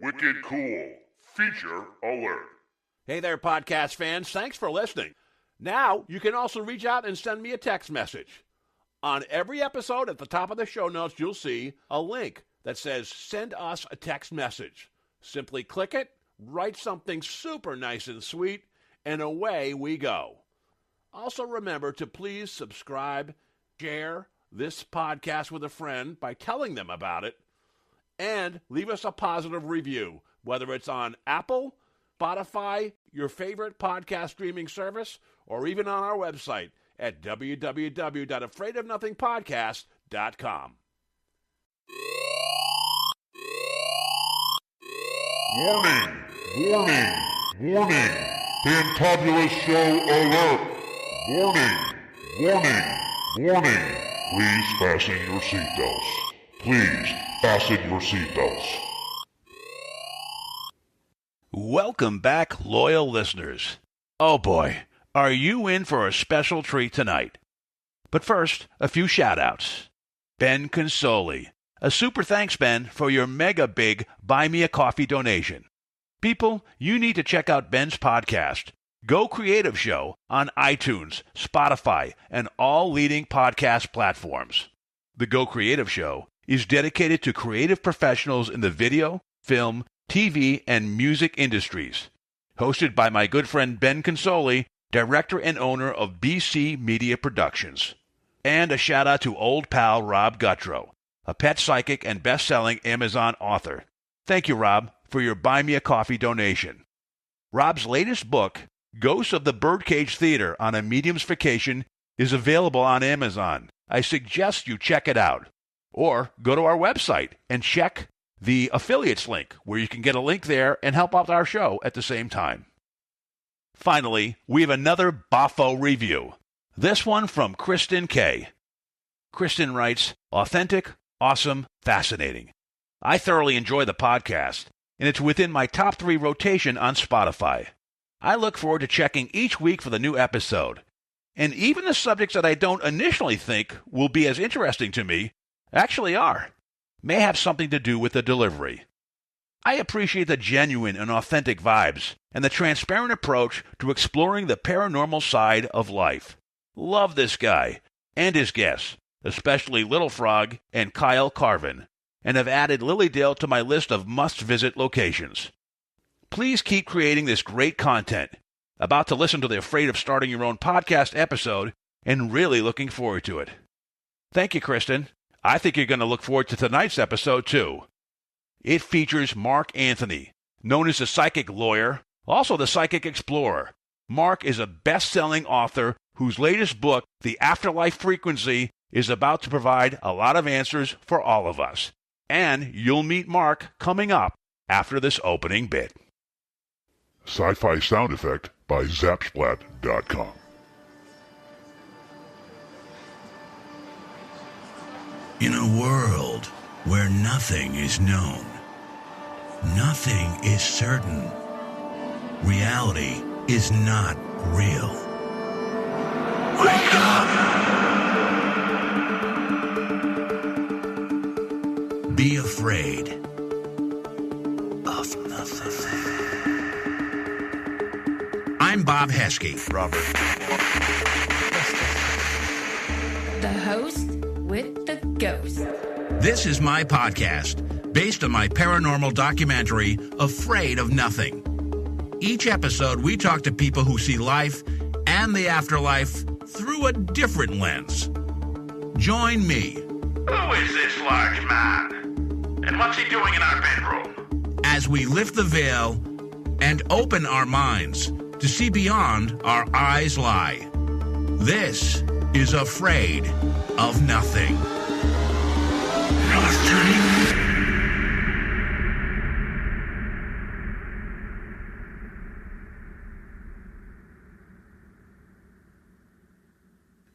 Wicked cool. Feature alert. Hey there, podcast fans. Thanks for listening. Now, you can also reach out and send me a text message. On every episode, at the top of the show notes, you'll see a link that says, send us a text message. Simply click it, write something super nice and sweet, and away we go. Also remember to please subscribe, share this podcast with a friend by telling them about it, and leave us a positive review, whether it's on Apple, Spotify, your favorite podcast streaming service, or even on our website at www.afraidofnothingpodcast.com. Warning! Warning! Warning! Fantabulous show alert! Warning! Warning! Warning! Please fasten your seatbelts. Please fasten your seatbelts. Welcome back, loyal listeners. Oh boy, are you in for a special treat tonight? But first, a few shout-outs. Ben Consoli. A super thanks, Ben, for your mega big Buy Me a Coffee donation. People, you need to check out Ben's podcast, Go Creative Show, on iTunes, Spotify, and all leading podcast platforms. The Go Creative Show is dedicated to creative professionals in the video, film, TV, and music industries. Hosted by my good friend Ben Consoli, director and owner of BC Media Productions. And a shout-out to old pal Rob Guttrow, a pet psychic and best-selling Amazon author. Thank you, Rob, for your Buy Me a Coffee donation. Rob's latest book, Ghosts of the Birdcage Theater on a Medium's Vacation, is available on Amazon. I suggest you check it out. Or go to our website and check the affiliates link, where you can get a link there and help out our show at the same time. Finally, we have another Boffo review. This one from Kristen K. Kristen writes, authentic, awesome, fascinating. I thoroughly enjoy the podcast, and it's within my top 3 rotation on Spotify. I look forward to checking each week for the new episode. And even the subjects that I don't initially think will be as interesting to me actually are. May have something to do with the delivery. I appreciate the genuine and authentic vibes and the transparent approach to exploring the paranormal side of life. Love this guy and his guests, especially Little Frog and Kyle Carvin, and have added Lilydale to my list of must-visit locations. Please keep creating this great content. About to listen to the Afraid of Starting Your Own podcast episode and really looking forward to it. Thank you, Kristen. I think you're going to look forward to tonight's episode, too. It features Mark Anthony, known as the Psychic Lawyer, also the Psychic Explorer. Mark is a best-selling author whose latest book, The Afterlife Frequency, is about to provide a lot of answers for all of us. And you'll meet Mark coming up after this opening bit. Sci-fi sound effect by Zapsplat.com. In a world where nothing is known, nothing is certain, reality is not real. Wake up! Be afraid of nothing. I'm Bob Heskey. Robert. The host with the ghost. This is my podcast, based on my paranormal documentary, Afraid of Nothing. Each episode, we talk to people who see life and the afterlife through a different lens. Join me. Who is this large man? And what's he doing in our bedroom? As we lift the veil and open our minds to see beyond our eyes lie. This is Afraid of Nothing.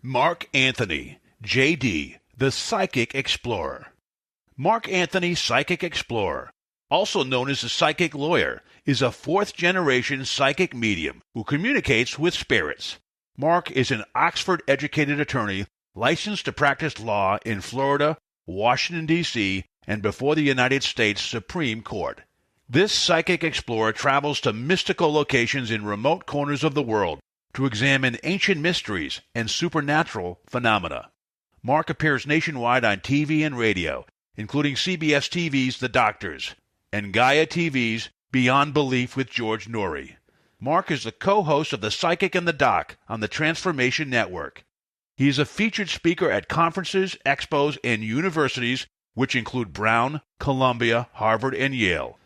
Mark Anthony, J.D., the Psychic Explorer. Mark Anthony, Psychic Explorer, also known as the Psychic Lawyer, is a fourth-generation psychic medium who communicates with spirits. Mark is an Oxford-educated attorney licensed to practice law in Florida, Washington, D.C., and before the United States Supreme Court. This psychic explorer travels to mystical locations in remote corners of the world to examine ancient mysteries and supernatural phenomena. Mark appears nationwide on TV and radio, including CBS TV's The Doctors and Gaia TV's Beyond Belief with George Norrie. Mark is the co-host of The Psychic and the Doc on the Transformation Network. He is a featured speaker at conferences, expos, and universities, which include Brown, Columbia, Harvard, and Yale.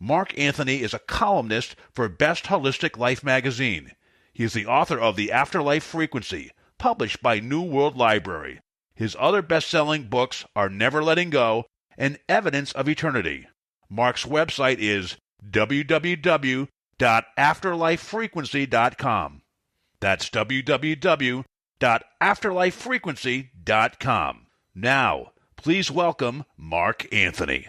Mark Anthony is a columnist for Best Holistic Life magazine. He is the author of The Afterlife Frequency, published by New World Library. His other best-selling books are Never Letting Go and Evidence of Eternity. Mark's website is www.afterlifefrequency.com. That's www.afterlifefrequency.com. Now, please welcome Mark Anthony.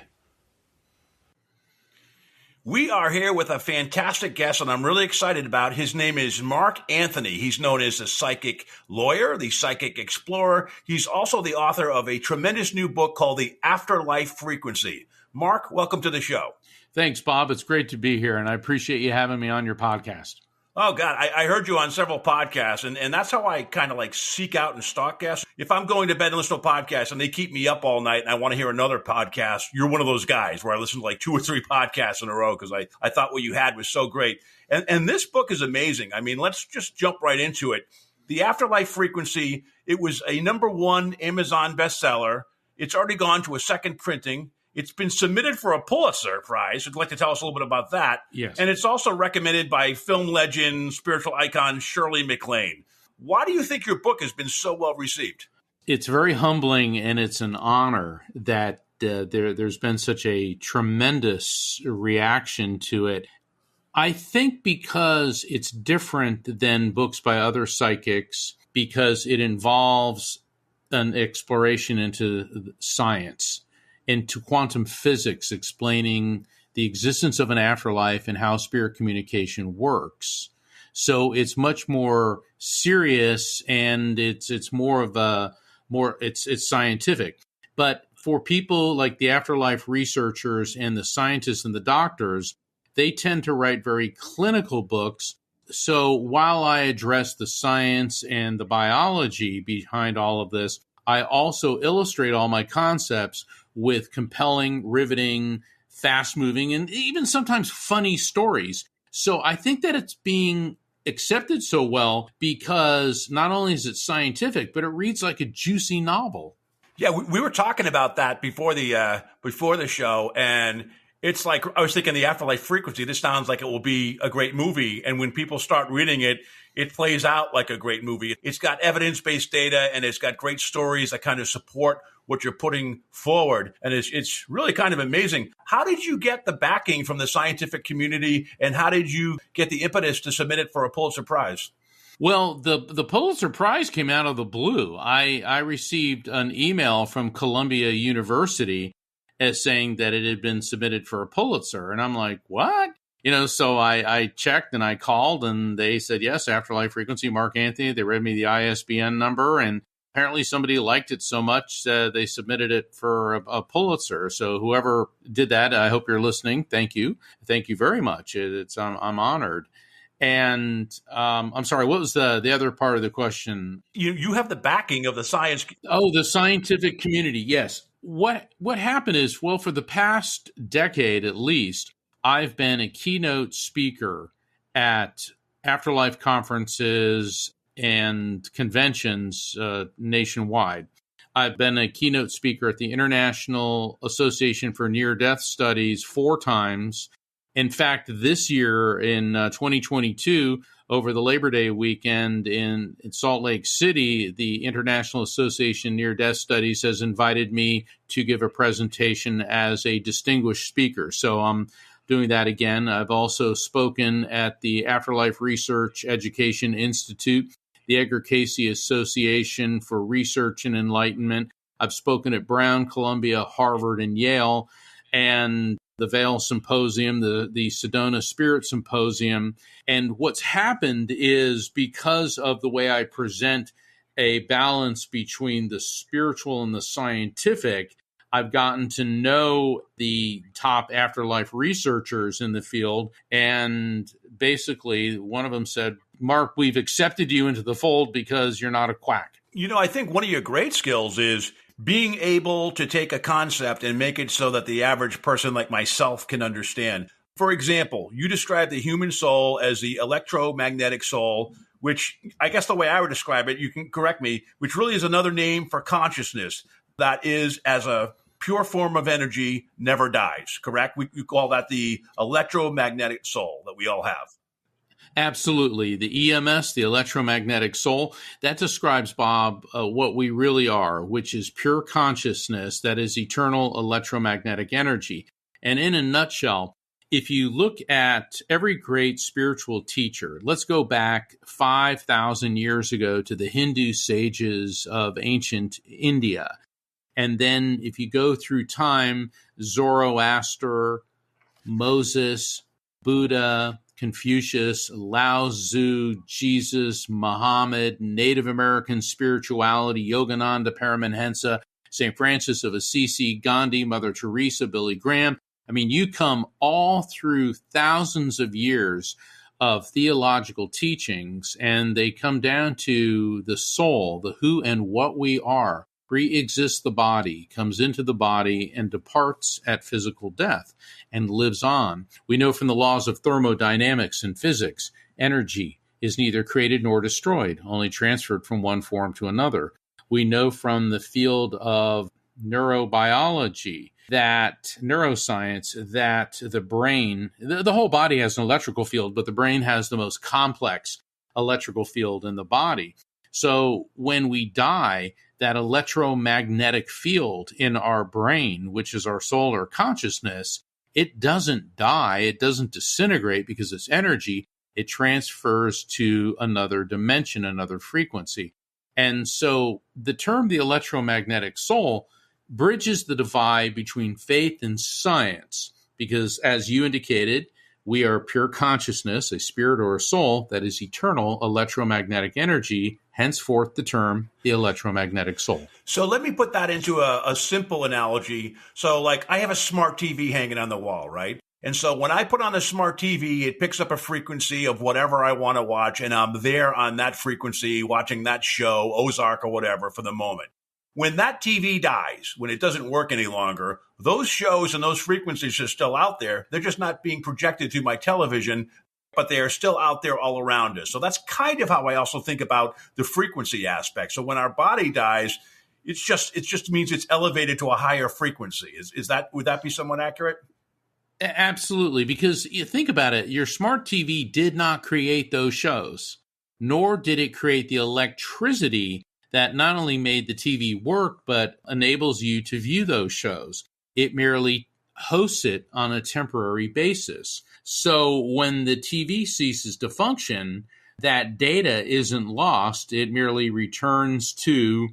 We are here with a fantastic guest, and I'm really excited about. His name is Mark Anthony. He's known as the psychic lawyer, the psychic explorer. He's also the author of a tremendous new book called The Afterlife Frequency. Mark, welcome to the show. Thanks, Bob. It's great to be here, and I appreciate you having me on your podcast. Oh, God, I heard you on several podcasts, and that's how I kind of like seek out and stalk guests. If I'm going to bed and listen to a podcast and they keep me up all night and I want to hear another podcast, you're one of those guys where I listen to like 2 or 3 podcasts in a row because I thought what you had was so great. And this book is amazing. I mean, let's just jump right into it. The Afterlife Frequency, it was a #1 Amazon bestseller. It's already gone to a second printing. It's been submitted for a Pulitzer Prize. Would you like to tell us a little bit about that? Yes. And it's also recommended by film legend, spiritual icon Shirley MacLaine. Why do you think your book has been so well received? It's very humbling, and it's an honor that there's been such a tremendous reaction to it. I think because it's different than books by other psychics, because it involves an exploration into science, into quantum physics, explaining the existence of an afterlife and how spirit communication works. So it's much more serious, and it's more of a it's scientific. But for people like the afterlife researchers and the scientists and the doctors, they tend to write very clinical books. So while I address the science and the biology behind all of this, I also illustrate all my concepts with compelling, riveting, fast-moving, and even sometimes funny stories. So I think that it's being accepted so well because not only is it scientific, but it reads like a juicy novel. Yeah, we were talking about that before the show, and it's like I was thinking The Afterlife Frequency. This sounds like it will be a great movie, and when people start reading it, it plays out like a great movie. It's got evidence-based data, and it's got great stories that kind of support what you're putting forward, and it's really kind of amazing. How did you get the backing from the scientific community, and how did you get the impetus to submit it for a Pulitzer Prize? Well, the Pulitzer Prize came out of the blue. I received an email from Columbia University as saying that it had been submitted for a Pulitzer, and I'm like, what? So I checked and I called, and they said, yes, Afterlife Frequency, Mark Anthony. They read me the ISBN number, and apparently somebody liked it so much they submitted it for a Pulitzer. So whoever did that, I hope you're listening. Thank you. Thank you very much. I'm honored. And I'm sorry, what was the other part of the question? You have the backing of the science. Oh, the scientific community. Yes. What happened is, well, for the past decade at least, I've been a keynote speaker at afterlife conferences and conventions nationwide. I've been a keynote speaker at the International Association for Near-Death Studies 4 times. In fact, this year in 2022, over the Labor Day weekend in Salt Lake City, the International Association Near-Death Studies has invited me to give a presentation as a distinguished speaker. So I'm doing that again. I've also spoken at the Afterlife Research Education Institute, the Edgar Cayce Association for Research and Enlightenment. I've spoken at Brown, Columbia, Harvard, and Yale, and the Vail Symposium, the Sedona Spirit Symposium. And what's happened is, because of the way I present a balance between the spiritual and the scientific, I've gotten to know the top afterlife researchers in the field, and basically one of them said, Mark, we've accepted you into the fold because you're not a quack. I think one of your great skills is being able to take a concept and make it so that the average person like myself can understand. For example, you describe the human soul as the electromagnetic soul, which I guess the way I would describe it, you can correct me, which really is another name for consciousness that is, as a pure form of energy, never dies, correct? We call that the electromagnetic soul that we all have. Absolutely. The EMS, the electromagnetic soul, that describes, Bob, what we really are, which is pure consciousness that is eternal electromagnetic energy. And in a nutshell, if you look at every great spiritual teacher, let's go back 5,000 years ago to the Hindu sages of ancient India. And then if you go through time, Zoroaster, Moses, Buddha, Confucius, Lao Tzu, Jesus, Muhammad, Native American spirituality, Yogananda, Paramahansa, St. Francis of Assisi, Gandhi, Mother Teresa, Billy Graham. I mean, you come all through thousands of years of theological teachings, and they come down to the soul, the who and what we are. Pre-exists the body, comes into the body, and departs at physical death and lives on. We know from the laws of thermodynamics and physics, energy is neither created nor destroyed, only transferred from one form to another. We know from the field of neurobiology, that neuroscience, that the brain, the whole body has an electrical field, but the brain has the most complex electrical field in the body. So when we die, that electromagnetic field in our brain, which is our soul or consciousness, it doesn't die, it doesn't disintegrate because it's energy, it transfers to another dimension, another frequency. And so the term the electromagnetic soul bridges the divide between faith and science, because as you indicated, we are pure consciousness, a spirit or a soul that is eternal electromagnetic energy, henceforth the term the electromagnetic soul. So let me put that into a simple analogy. So like I have a smart TV hanging on the wall, right? And so when I put on the smart TV, it picks up a frequency of whatever I want to watch, and I'm there on that frequency watching that show, Ozark or whatever, for the moment. When that TV dies, when it doesn't work any longer, those shows and those frequencies are still out there. They're just not being projected to my television, but they are still out there all around us. So that's kind of how I also think about the frequency aspect. So when our body dies, it just means it's elevated to a higher frequency. Would that be somewhat accurate? Absolutely, because you think about it, your smart TV did not create those shows, nor did it create the electricity that not only made the TV work, but enables you to view those shows. It merely hosts it on a temporary basis. So when the TV ceases to function, that data isn't lost. It merely returns to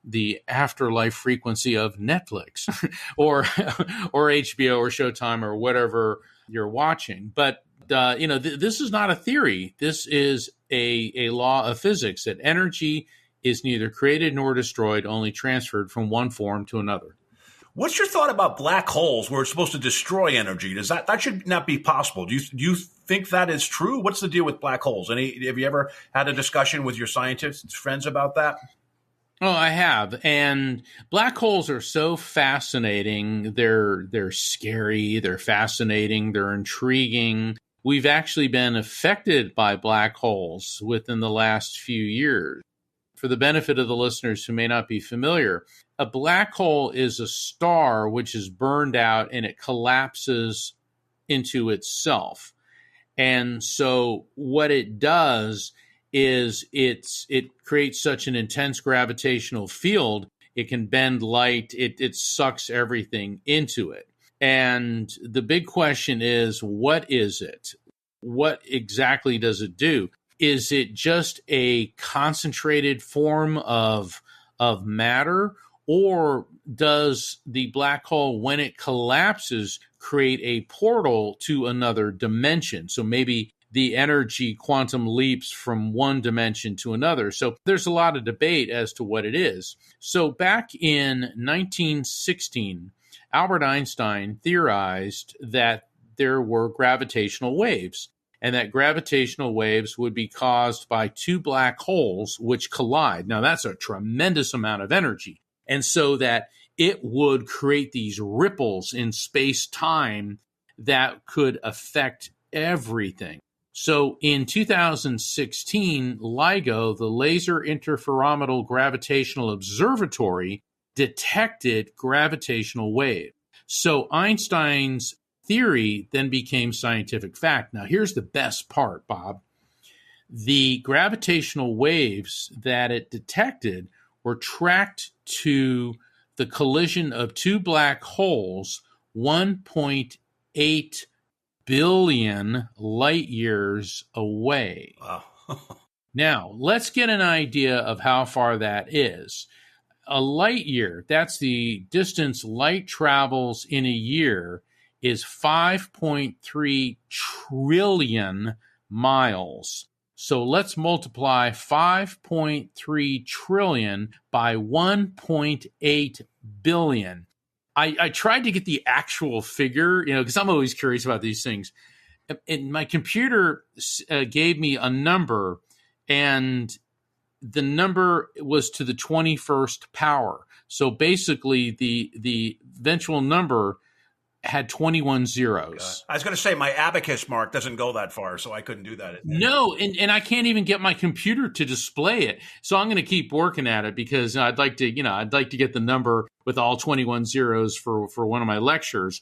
the afterlife frequency of Netflix or HBO or Showtime or whatever you're watching. But this is not a theory. This is a law of physics, that energy is neither created nor destroyed, only transferred from one form to another. What's your thought about black holes where it's supposed to destroy energy? That should not be possible. Do you think that is true? What's the deal with black holes? Have you ever had a discussion with your scientist friends about that? Oh, I have. And black holes are so fascinating. They're scary, they're fascinating, they're intriguing. We've actually been affected by black holes within the last few years. For the benefit of the listeners who may not be familiar, a black hole is a star which is burned out and it collapses into itself. And so what it does is it creates such an intense gravitational field, it can bend light, it sucks everything into it. And the big question is, what is it? What exactly does it do? Is it just a concentrated form of matter, or does the black hole, when it collapses, create a portal to another dimension? So maybe the energy quantum leaps from one dimension to another. So there's a lot of debate as to what it is. So back in 1916, Albert Einstein theorized that there were gravitational waves, and that gravitational waves would be caused by two black holes which collide. Now, that's a tremendous amount of energy. And so that it would create these ripples in space-time that could affect everything. So in 2016, LIGO, the Laser Interferometer Gravitational Observatory, detected gravitational wave. So Einstein's theory then became scientific fact. Now, here's the best part, Bob. The gravitational waves that it detected were tracked to the collision of two black holes 1.8 billion light years away. Wow. Now, let's get an idea of how far that is. A light year, that's the distance light travels in a year, is 5.3 trillion miles. So let's multiply 5.3 trillion by 1.8 billion. I tried to get the actual figure, because I'm always curious about these things. And my computer gave me a number, and the number was to the 21st power. So basically, the eventual number had 21 zeros. I was going to say my abacus mark doesn't go that far, so I couldn't do that. No, and I can't even get my computer to display it. So I'm going to keep working at it because I'd like to get the number with all 21 zeros for one of my lectures.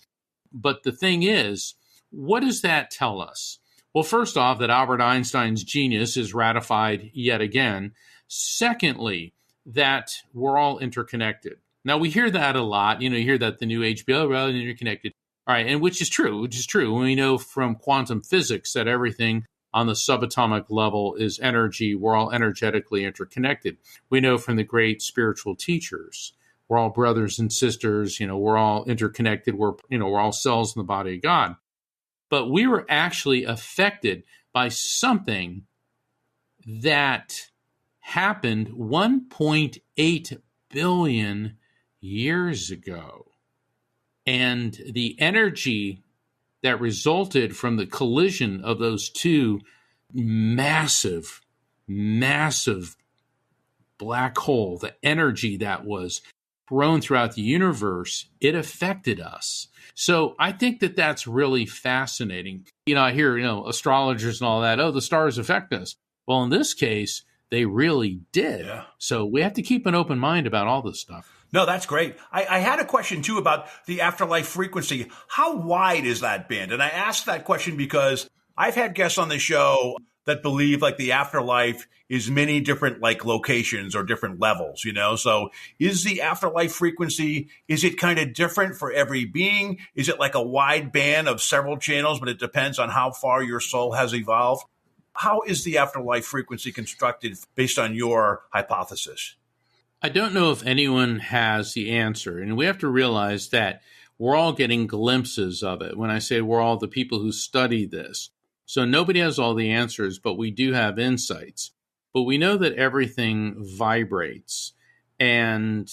But the thing is, what does that tell us? Well, first off, that Albert Einstein's genius is ratified yet again. Secondly, that we're all interconnected. Now, we hear that a lot. You hear that the new age, we're all interconnected. All right, and which is true. We know from quantum physics that everything on the subatomic level is energy. We're all energetically interconnected. We know from the great spiritual teachers, we're all brothers and sisters. We're all interconnected. We're all cells in the body of God. But we were actually affected by something that happened 1.8 billion years ago. And the energy that resulted from the collision of those two massive black hole, the energy that was thrown throughout the universe, it affected us. So I think that that's really fascinating. I hear, astrologers and all that, the stars affect us. Well, in this case, they really did. Yeah. So we have to keep an open mind about all this stuff. No, that's great. I had a question, too, about the afterlife frequency. How wide is that band? And I asked that question because I've had guests on the show that believe like the afterlife is many different like locations or different levels, So is the afterlife frequency, is it kind of different for every being? Is it like a wide band of several channels, but it depends on how far your soul has evolved? How is the afterlife frequency constructed based on your hypothesis? I don't know if anyone has the answer, and we have to realize that we're all getting glimpses of it. When I say we're all the people who study this. So nobody has all the answers, but we do have insights. But we know that everything vibrates. And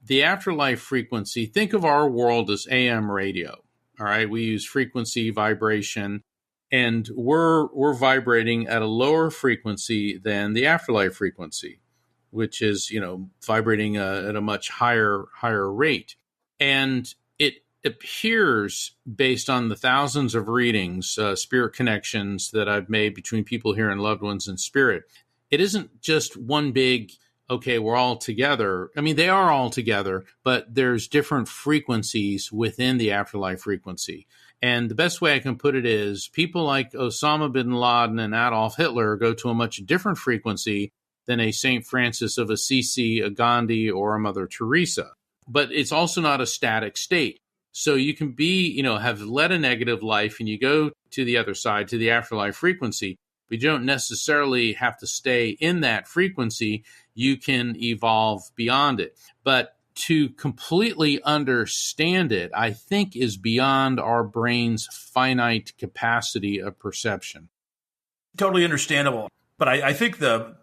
the afterlife frequency, think of our world as AM radio. All right, we use frequency, vibration, and we're vibrating at a lower frequency than the afterlife frequency, which is, vibrating at a much higher rate. And it appears, based on the thousands of readings, spirit connections that I've made between people here and loved ones in spirit, it isn't just one big, okay, we're all together. I mean, they are all together, but there's different frequencies within the afterlife frequency. And the best way I can put it is people like Osama bin Laden and Adolf Hitler go to a much different frequency than a St. Francis of Assisi, a Gandhi, or a Mother Teresa. But it's also not a static state. So you can be, have led a negative life and you go to the other side, to the afterlife frequency, but you don't necessarily have to stay in that frequency. You can evolve beyond it. But to completely understand it, I think, is beyond our brain's finite capacity of perception. Totally understandable. But I think the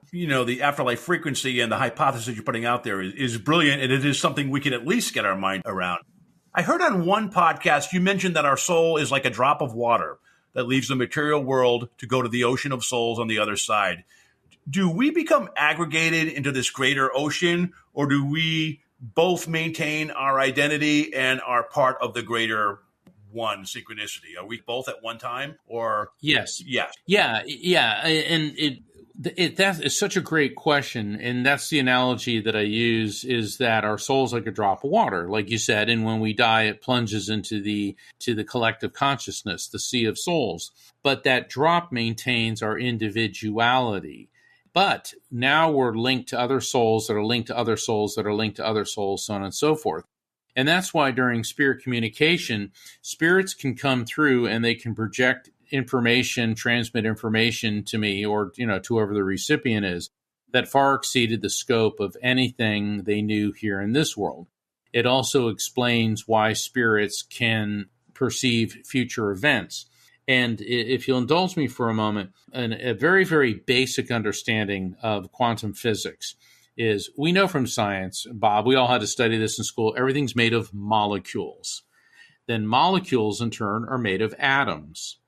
afterlife frequency and the hypothesis you're putting out there is brilliant, and it is something we can at least get our mind around. I heard on one podcast you mentioned that our soul is like a drop of water that leaves the material world to go to the ocean of souls on the other side. Do we become aggregated into this greater ocean, or do we both maintain our identity and are part of the greater one synchronicity? Are we both at one time, or? Yes. Yes. Yeah. And that is such a great question. And that's the analogy that I use, is that our soul's like a drop of water, like you said. And when we die, it plunges into the collective consciousness, the sea of souls. But that drop maintains our individuality. But now we're linked to other souls that are linked to other souls that are linked to other souls, so on and so forth. And that's why during spirit communication, spirits can come through and they can project information, transmit information to me or, to whoever the recipient is, that far exceeded the scope of anything they knew here in this world. It also explains why spirits can perceive future events. And if you'll indulge me for a moment, a very, very basic understanding of quantum physics is, we know from science, Bob, we all had to study this in school, everything's made of molecules. Then molecules, in turn, are made of atoms.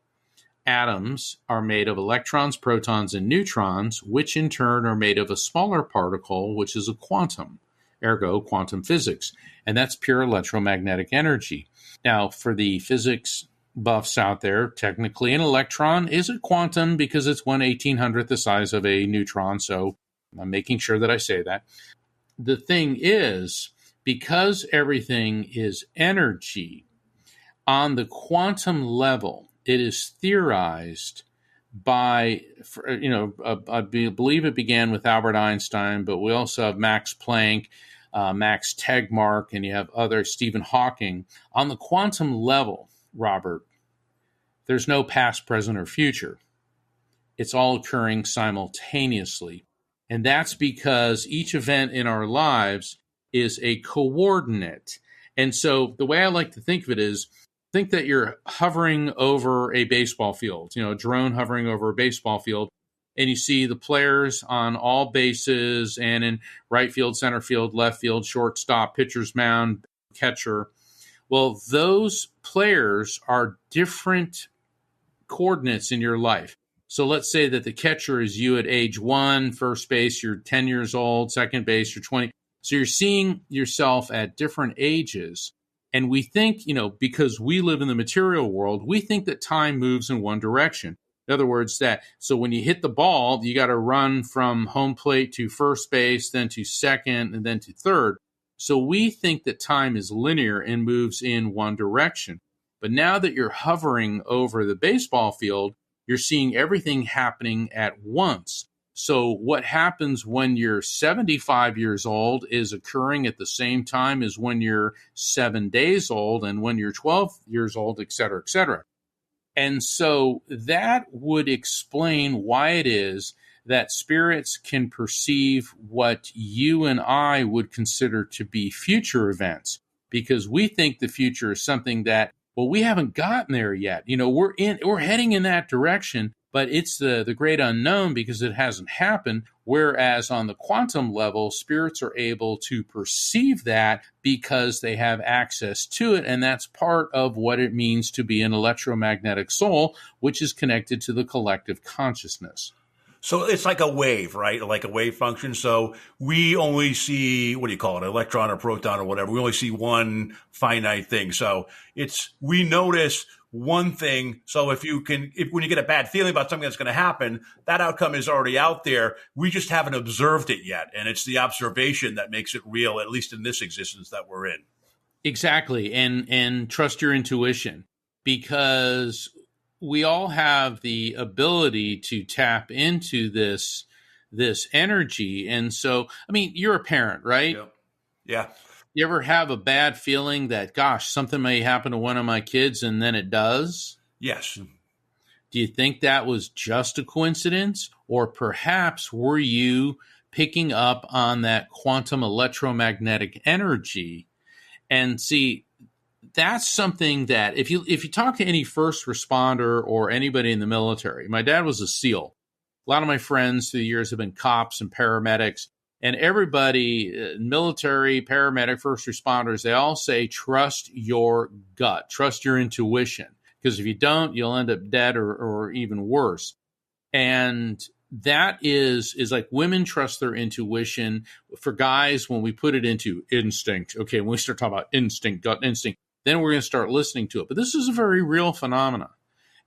Atoms are made of electrons, protons, and neutrons, which in turn are made of a smaller particle, which is a quantum, ergo quantum physics. And that's pure electromagnetic energy. Now, for the physics buffs out there, technically an electron is a quantum because it's 1/1800th the size of a neutron. So I'm making sure that I say that. The thing is, because everything is energy, on the quantum level, it is theorized by, I believe it began with Albert Einstein, but we also have Max Planck, Max Tegmark, and you have other, Stephen Hawking. On the quantum level, Robert, there's no past, present, or future. It's all occurring simultaneously. And that's because each event in our lives is a coordinate. And so the way I like to think of it is, think that you're hovering over a baseball field, a drone hovering over a baseball field, and you see the players on all bases and in right field, center field, left field, shortstop, pitcher's mound, catcher. Well, those players are different coordinates in your life. So let's say that the catcher is you at age 1, first base, you're 10 years old, second base, you're 20. So you're seeing yourself at different ages. And we think, because we live in the material world, we think that time moves in one direction. In other words, so when you hit the ball, you got to run from home plate to first base, then to second, and then to third. So we think that time is linear and moves in one direction. But now that you're hovering over the baseball field, you're seeing everything happening at once. So what happens when you're 75 years old is occurring at the same time as when you're 7 days old and when you're 12 years old, et cetera, et cetera. And so that would explain why it is that spirits can perceive what you and I would consider to be future events, because we think the future is something that, well, we haven't gotten there yet. We're heading in that direction, but it's the great unknown because it hasn't happened. Whereas on the quantum level, spirits are able to perceive that because they have access to it. And that's part of what it means to be an electromagnetic soul, which is connected to the collective consciousness. So it's like a wave, right? Like a wave function. So we only see, what do you call it, electron or proton or whatever. We only see one finite thing. So we notice one thing. So when you get a bad feeling about something that's going to happen, that outcome is already out there. We just haven't observed it yet. And it's the observation that makes it real, at least in this existence that we're in. Exactly. And trust your intuition, because we all have the ability to tap into this energy. And so, you're a parent, right? Yeah. You ever have a bad feeling that, gosh, something may happen to one of my kids, and then it does? Yes. Do you think that was just a coincidence? Or perhaps were you picking up on that quantum electromagnetic energy? And see, that's something that if you talk to any first responder or anybody in the military, my dad was a SEAL. A lot of my friends through the years have been cops and paramedics, and everybody, military, paramedic, first responders, they all say, trust your gut, trust your intuition, because if you don't, you'll end up dead or even worse. And that is like women trust their intuition. For guys, when we put it into instinct, okay, when we start talking about instinct, gut instinct, then we're going to start listening to it. But this is a very real phenomenon.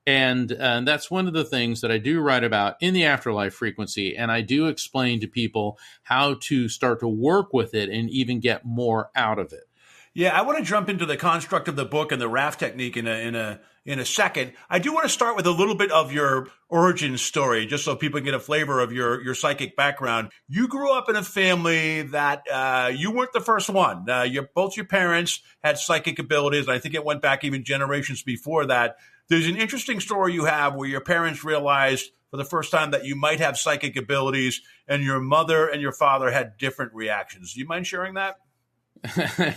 And that's one of the things that I do write about in the Afterlife Frequency. And I do explain to people how to start to work with it and even get more out of it. Yeah, I want to jump into the construct of the book and the raft technique in a second. I do want to start with a little bit of your origin story, just so people can get a flavor of your psychic background. You grew up in a family that you weren't the first one. Both your parents had psychic abilities, and I think it went back even generations before that. There's an interesting story you have where your parents realized for the first time that you might have psychic abilities, and your mother and your father had different reactions. Do you mind sharing that?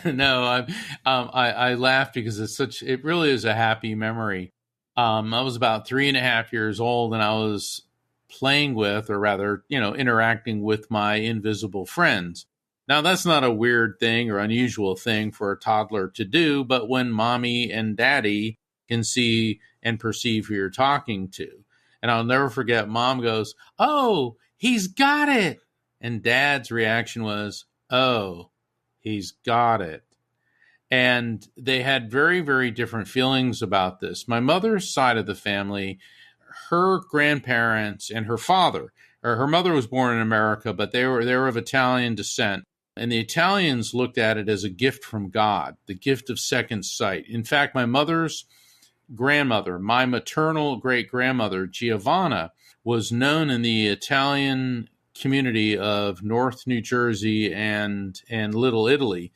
No, I laugh because it really is a happy memory. I was about 3.5 years old, and I was playing with, or rather, interacting with my invisible friends. Now, that's not a weird thing or unusual thing for a toddler to do, but when mommy and daddy can see and perceive who you're talking to. And I'll never forget, mom goes, "Oh, he's got it." And dad's reaction was, "Oh, he's got it." And they had very, very different feelings about this. My mother's side of the family, her grandparents and her father, or her mother was born in America, but they were of Italian descent. And the Italians looked at it as a gift from God, the gift of second sight. In fact, my mother's grandmother, my maternal great-grandmother, Giovanna, was known in the Italian community of North New Jersey and Little Italy.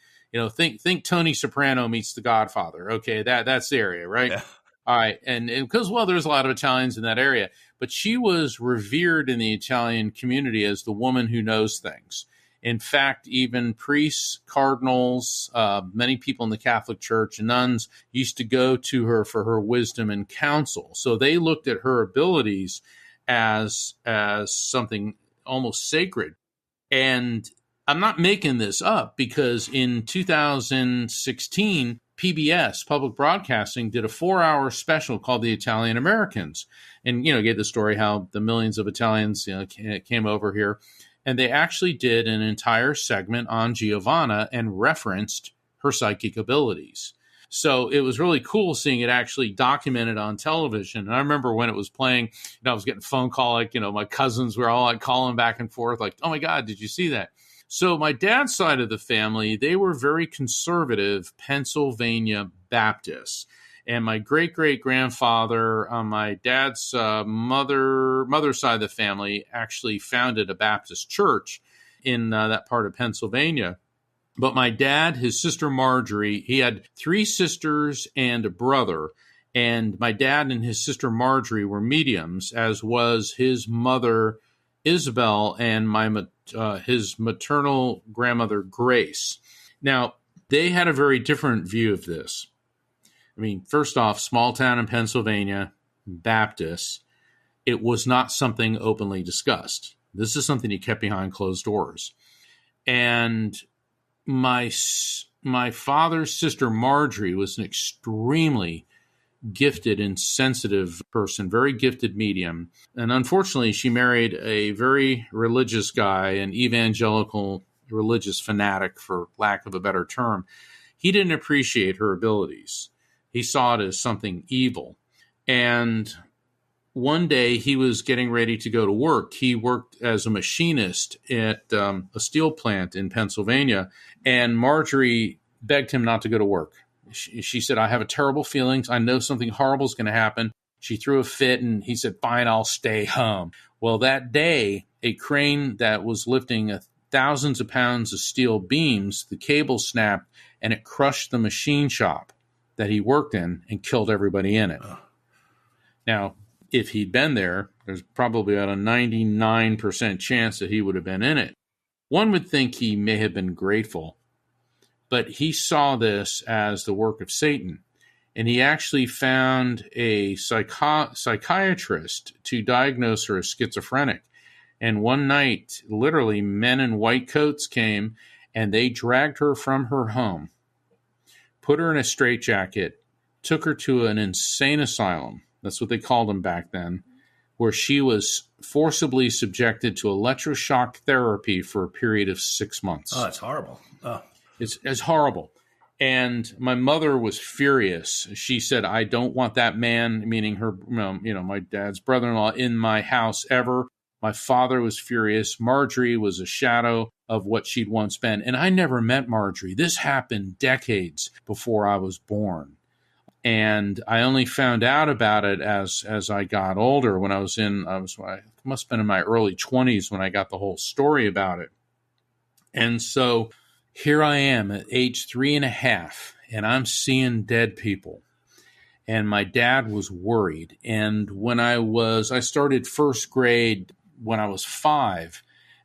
Think Tony Soprano meets The Godfather. Okay, that's the area, right? Yeah. All right, and because, there's a lot of Italians in that area, but she was revered in the Italian community as the woman who knows things. In fact, even priests, cardinals, many people in the Catholic Church, nuns used to go to her for her wisdom and counsel. So they looked at her abilities as something almost sacred. And I'm not making this up, because in 2016, PBS, Public Broadcasting, did a 4-hour special called The Italian Americans. And, gave the story how the millions of Italians came over here. And they actually did an entire segment on Giovanna and referenced her psychic abilities. So it was really cool seeing it actually documented on television. And I remember when it was playing, I was getting a phone call, my cousins were all calling back and forth, "Oh my God, did you see that?" So my dad's side of the family, they were very conservative Pennsylvania Baptists. And my great-great-grandfather on my dad's mother's side of the family actually founded a Baptist church in that part of Pennsylvania. But my dad, his sister Marjorie, he had 3 sisters and a brother. And my dad and his sister Marjorie were mediums, as was his mother Isabel and his maternal grandmother Grace. Now, they had a very different view of this. First off, small town in Pennsylvania, Baptists, it was not something openly discussed. This is something you kept behind closed doors. And my father's sister Marjorie was an extremely gifted and sensitive person, very gifted medium. And unfortunately, she married a very religious guy, an evangelical religious fanatic, for lack of a better term. He didn't appreciate her abilities. He saw it as something evil. And one day he was getting ready to go to work. He worked as a machinist at a steel plant in Pennsylvania. And Marjorie begged him not to go to work. She said, "I have a terrible feeling. I know something horrible is going to happen." She threw a fit, and he said, "Fine, I'll stay home." Well, that day, a crane that was lifting thousands of pounds of steel beams, the cable snapped, and it crushed the machine shop that he worked in and killed everybody in it. Now, if he'd been there, there's probably about a 99% chance that he would have been in it. One would think he may have been grateful, but he saw this as the work of Satan. And he actually found a psychiatrist to diagnose her as schizophrenic. And one night, literally, men in white coats came and they dragged her from her home, put her in a straitjacket, took her to an insane asylum. That's what they called them back then, where she was forcibly subjected to electroshock therapy for a period of 6 months. Oh, that's horrible. Oh. It's horrible. And my mother was furious. She said, I don't want that man, meaning her, my dad's brother-in-law, in my house ever. My father was furious. Marjorie was a shadow of what she'd once been. And I never met Marjorie. This happened decades before I was born. And I only found out about it as I got older. When I must have been in my early 20s when I got the whole story about it. And so here I am at age 3.5, and I'm seeing dead people. And my dad was worried. And when I started first grade when I was 5,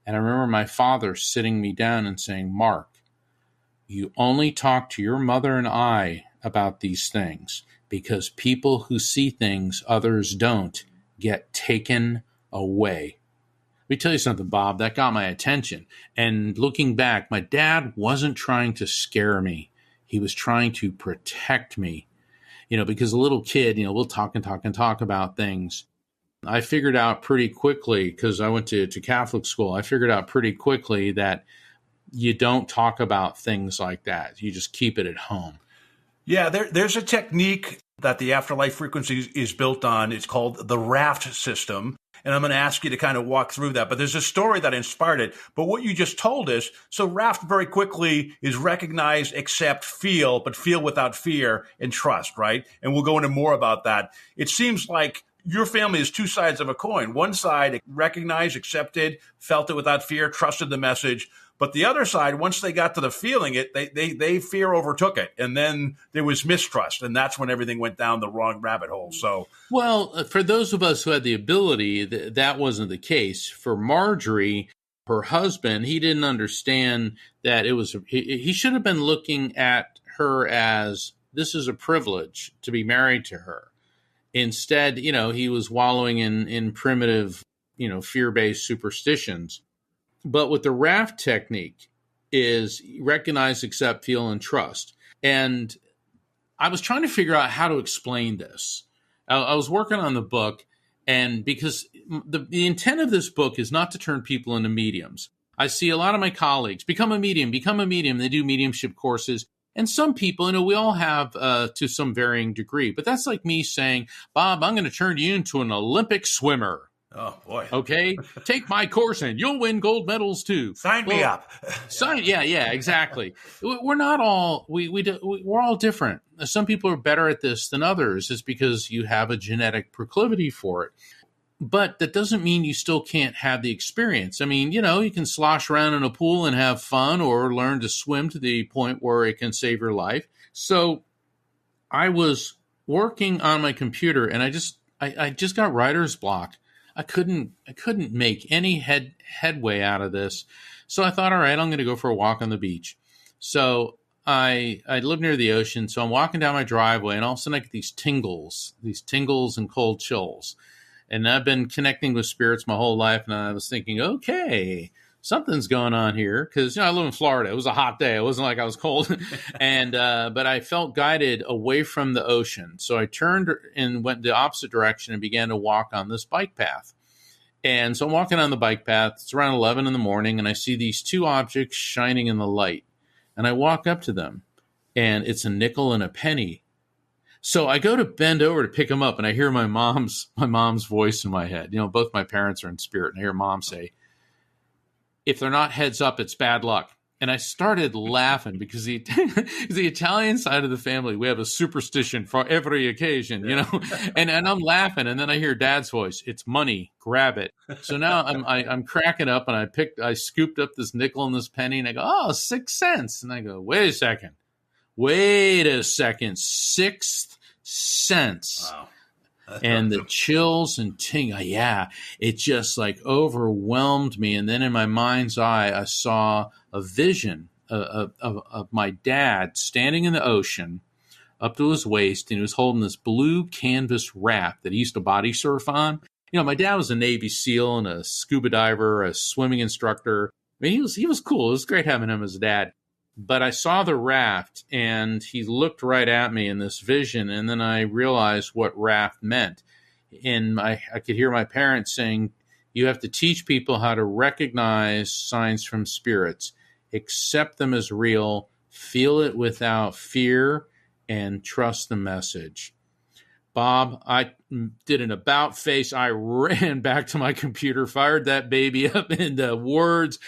and I remember my father sitting me down and saying, Mark, you only talk to your mother and I about these things, because people who see things others don't get taken away. Let me tell you something, Bob, that got my attention. And looking back, my dad wasn't trying to scare me. He was trying to protect me, because a little kid, we'll talk about things. I figured out pretty quickly, because I went to Catholic school, I figured out pretty quickly that you don't talk about things like that. You just keep it at home. Yeah, there's a technique that the Afterlife Frequency is built on. It's called the raft system. And I'm going to ask you to kind of walk through that. But there's a story that inspired it. But what you just told us, so raft very quickly is recognize, accept, feel, but feel without fear and trust, right? And we'll go into more about that. It seems like your family is two sides of a coin. One side recognized, accepted, felt it without fear, trusted the message. But the other side, once they got to the feeling it, they fear overtook it. And then there was mistrust. And that's when everything went down the wrong rabbit hole. So, well, for those of us who had the ability, that wasn't the case. For Marjorie, her husband, he didn't understand that he should have been looking at her as, this is a privilege to be married to her. Instead, he was wallowing in primitive, fear-based superstitions. But with the raft technique is recognize, accept, feel, and trust. And I was trying to figure out how to explain this. I was working on the book, and because the intent of this book is not to turn people into mediums. I see a lot of my colleagues become a medium. They do mediumship courses. And some people, we all have to some varying degree. But that's like me saying, Bob, I'm going to turn you into an Olympic swimmer. Oh, boy. Okay. Take my course and you'll win gold medals too. Sign me up. Yeah, exactly. We're not all, we're all different. Some people are better at this than others. It's because you have a genetic proclivity for it. But that doesn't mean you still can't have the experience. I mean, you can slosh around in a pool and have fun, or learn to swim to the point where it can save your life. So I was working on my computer, and I just got writer's block. I couldn't make any headway out of this. So I thought, all right, I'm going to go for a walk on the beach. So I live near the ocean, so I'm walking down my driveway, and all of a sudden I get these tingles and cold chills. And I've been connecting with spirits my whole life, and I was thinking, okay, something's going on here, because I live in Florida. It was a hot day. It wasn't like I was cold, and but I felt guided away from the ocean. So I turned and went the opposite direction and began to walk on this bike path. And so I'm walking on the bike path. It's around 11 in the morning, and I see these two objects shining in the light. And I walk up to them, and it's a nickel and a penny. So I go to bend over to pick them up, and I hear my mom's voice in my head. Both my parents are in spirit, and I hear Mom say, if they're not heads up, it's bad luck. And I started laughing because the Italian side of the family, we have a superstition for every occasion, and I'm laughing. And then I hear Dad's voice, it's money, grab it. So now I'm cracking up, and I scooped up this nickel and this penny, and I go, oh, 6 cents. And I go, wait a second, 6 cents. Wow. And the chills and it just like overwhelmed me. And then in my mind's eye, I saw a vision of my dad standing in the ocean up to his waist, and he was holding this blue canvas raft that he used to body surf on. My dad was a Navy SEAL and a scuba diver, a swimming instructor. I mean, he was cool. It was great having him as a dad. But I saw the raft, and he looked right at me in this vision, and then I realized what raft meant. And I could hear my parents saying, you have to teach people how to recognize signs from spirits, accept them as real, feel it without fear, and trust the message. Bob, I did an about face. I ran back to my computer, fired that baby up, and words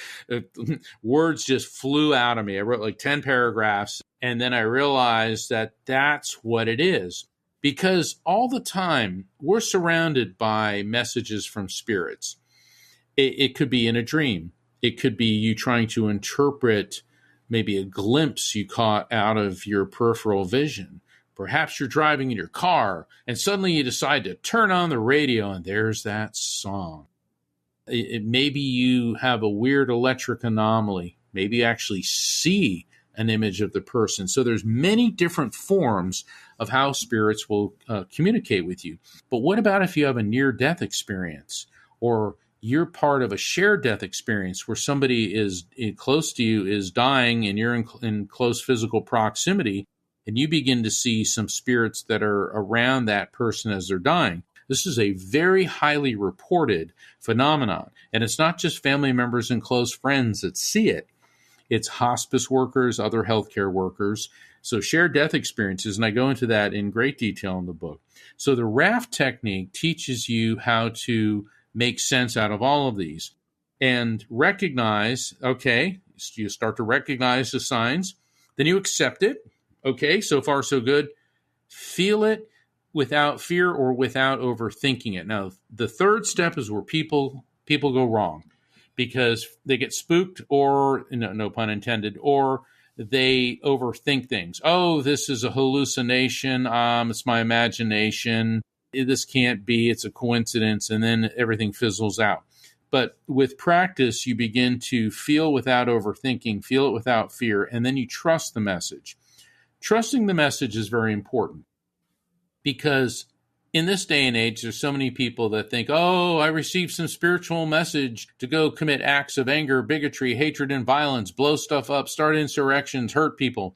just flew out of me. I wrote like 10 paragraphs, and then I realized that that's what it is. Because all the time, we're surrounded by messages from spirits. It could be in a dream. It could be you trying to interpret maybe a glimpse you caught out of your peripheral vision. Perhaps you're driving in your car and suddenly you decide to turn on the radio and there's that song. Maybe you have a weird electric anomaly. Maybe you actually see an image of the person. So there's many different forms of how spirits will communicate with you. But what about if you have a near-death experience, or you're part of a shared death experience where somebody is close to you is dying and you're in close physical proximity, and you begin to see some spirits that are around that person as they're dying? This is a very highly reported phenomenon. And it's not just family members and close friends that see it. It's hospice workers, other healthcare workers. So shared death experiences, and I go into that in great detail in the book. So the raft technique teaches you how to make sense out of all of these and recognize, okay, you start to recognize the signs, then you accept it. Okay, so far so good. Feel it without fear or without overthinking it. Now, the third step is where people go wrong because they get spooked, or no pun intended, or they overthink things. Oh, this is a hallucination. It's my imagination. This can't be. It's a coincidence. And then everything fizzles out. But with practice, you begin to feel without overthinking, feel it without fear, and then you trust the message. Trusting the message is very important because in this day and age, there's so many people that think, oh, I received some spiritual message to go commit acts of anger, bigotry, hatred, and violence, blow stuff up, start insurrections, hurt people.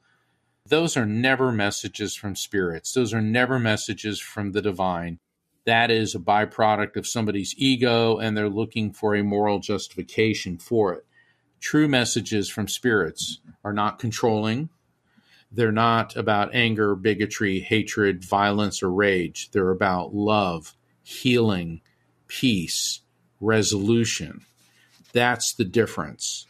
Those are never messages from spirits. Those are never messages from the divine. That is a byproduct of somebody's ego, and they're looking for a moral justification for it. True messages from spirits are not controlling. They're not about anger, bigotry, hatred, violence, or rage. They're about love, healing, peace, resolution. That's the difference.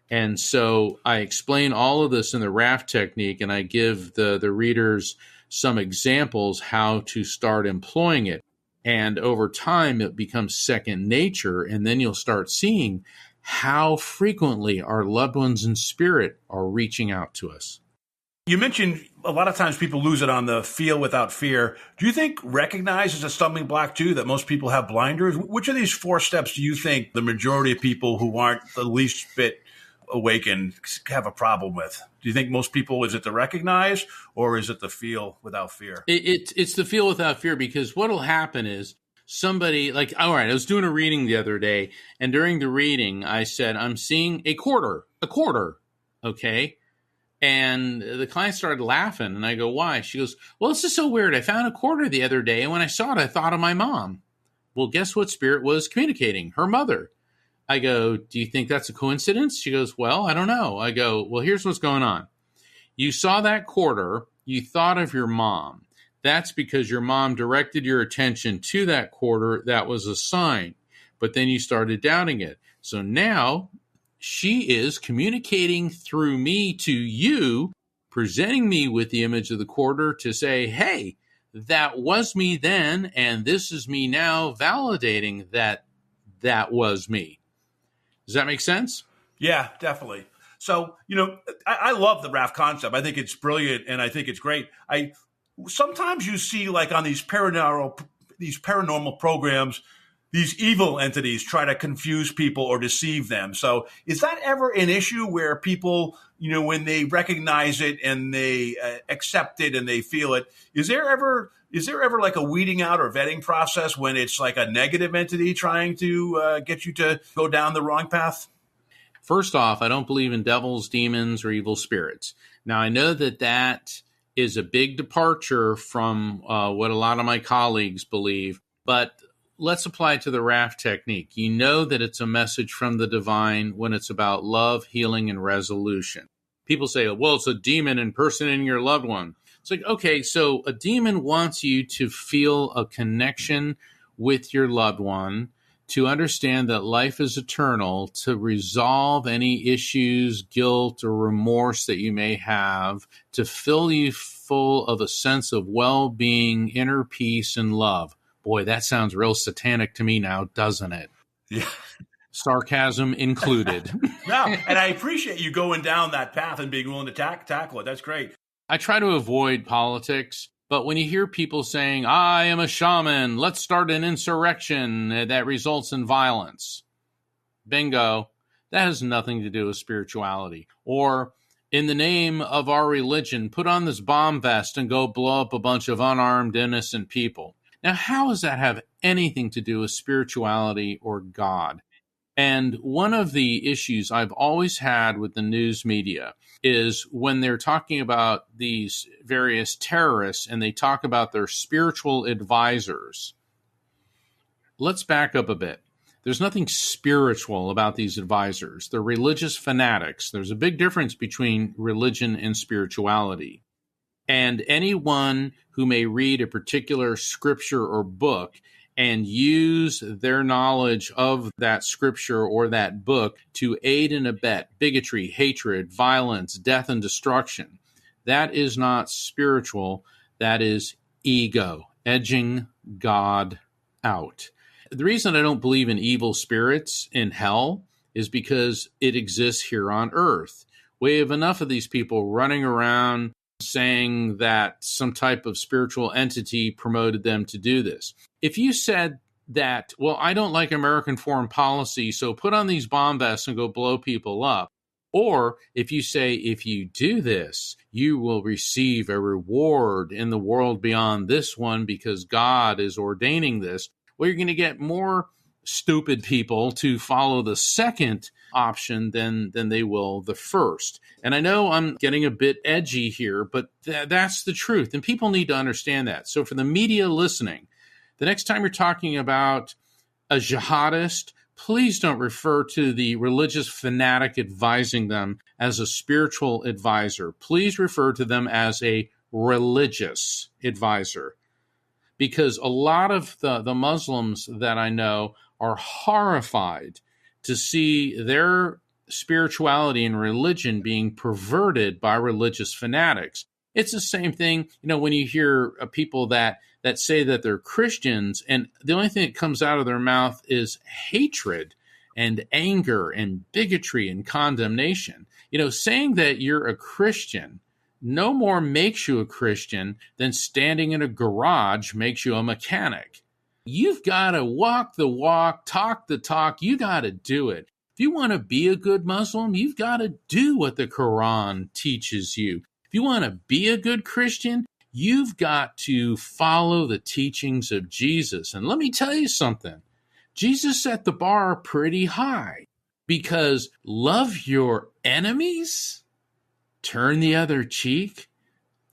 And so I explain all of this in the raft technique, and I give the readers some examples how to start employing it. And over time, it becomes second nature, and then you'll start seeing how frequently our loved ones in spirit are reaching out to us. You mentioned a lot of times people lose it on the feel without fear. Do you think recognize is a stumbling block too, that most people have blinders? Which of these 4 steps do you think the majority of people who aren't the least bit awakened have a problem with? Do you think most people, is it the recognize or is it the feel without fear? It's the feel without fear, because what will happen is somebody like, all right, I was doing a reading the other day, and during the reading I said, I'm seeing a quarter, okay? And the client started laughing, and I go, why? She goes, well, this is so weird. I found a quarter the other day, and when I saw it, I thought of my mom. Well, guess what spirit was communicating? Her mother. I go, do you think that's a coincidence? She goes, well, I don't know. I go, well, here's what's going on. You saw that quarter, you thought of your mom. That's because your mom directed your attention to that quarter. That was a sign. But then you started doubting it. So now she is communicating through me to you, presenting me with the image of the quarter to say, hey, that was me then, and this is me now, validating that that was me. Does that make sense? Yeah, definitely. So, I love the raft concept. I think it's brilliant, and I think it's great. Sometimes you see, like on these paranormal programs, these evil entities try to confuse people or deceive them. So is that ever an issue where people, when they recognize it and they accept it and they feel it, is there ever like a weeding out or vetting process when it's like a negative entity trying to get you to go down the wrong path? First off, I don't believe in devils, demons, or evil spirits. Now, I know that is a big departure from what a lot of my colleagues believe, but let's apply it to the raft technique. You know that it's a message from the divine when it's about love, healing, and resolution. People say, well, it's a demon impersonating your loved one. It's like, okay, so a demon wants you to feel a connection with your loved one, to understand that life is eternal, to resolve any issues, guilt, or remorse that you may have, to fill you full of a sense of well-being, inner peace, and love. Boy, that sounds real satanic to me now, doesn't it? Yeah. Sarcasm included. No, and I appreciate you going down that path and being willing to tackle it. That's great. I try to avoid politics. But when you hear people saying, I am a shaman, let's start an insurrection that results in violence, bingo, that has nothing to do with spirituality. Or, in the name of our religion, put on this bomb vest and go blow up a bunch of unarmed, innocent people. Now, how does that have anything to do with spirituality or God? And one of the issues I've always had with the news media is when they're talking about these various terrorists and they talk about their spiritual advisors. Let's back up a bit. There's nothing spiritual about these advisors. They're religious fanatics. There's a big difference between religion and spirituality. And anyone who may read a particular scripture or book and use their knowledge of that scripture or that book to aid and abet bigotry, hatred, violence, death, and destruction. That is not spiritual. That is ego, edging God out. The reason I don't believe in evil spirits in hell is because it exists here on earth. We have enough of these people running around saying that some type of spiritual entity promoted them to do this. If you said that, well, I don't like American foreign policy, so put on these bomb vests and go blow people up. Or if you say, if you do this, you will receive a reward in the world beyond this one because God is ordaining this, well, you're going to get more stupid people to follow the second option than they will the first. And I know I'm getting a bit edgy here, but that's the truth. And people need to understand that. So for the media listening, the next time you're talking about a jihadist, please don't refer to the religious fanatic advising them as a spiritual advisor. Please refer to them as a religious advisor. Because a lot of the Muslims that I know are horrified to see their spirituality and religion being perverted by religious fanatics. It's the same thing, when you hear people that say that they're Christians, and the only thing that comes out of their mouth is hatred and anger and bigotry and condemnation. Saying that you're a Christian no more makes you a Christian than standing in a garage makes you a mechanic. You've got to walk the walk, talk the talk. You got to do it. If you want to be a good Muslim, you've got to do what the Quran teaches you. If you want to be a good Christian, you've got to follow the teachings of Jesus. And let me tell you something. Jesus set the bar pretty high because love your enemies, turn the other cheek,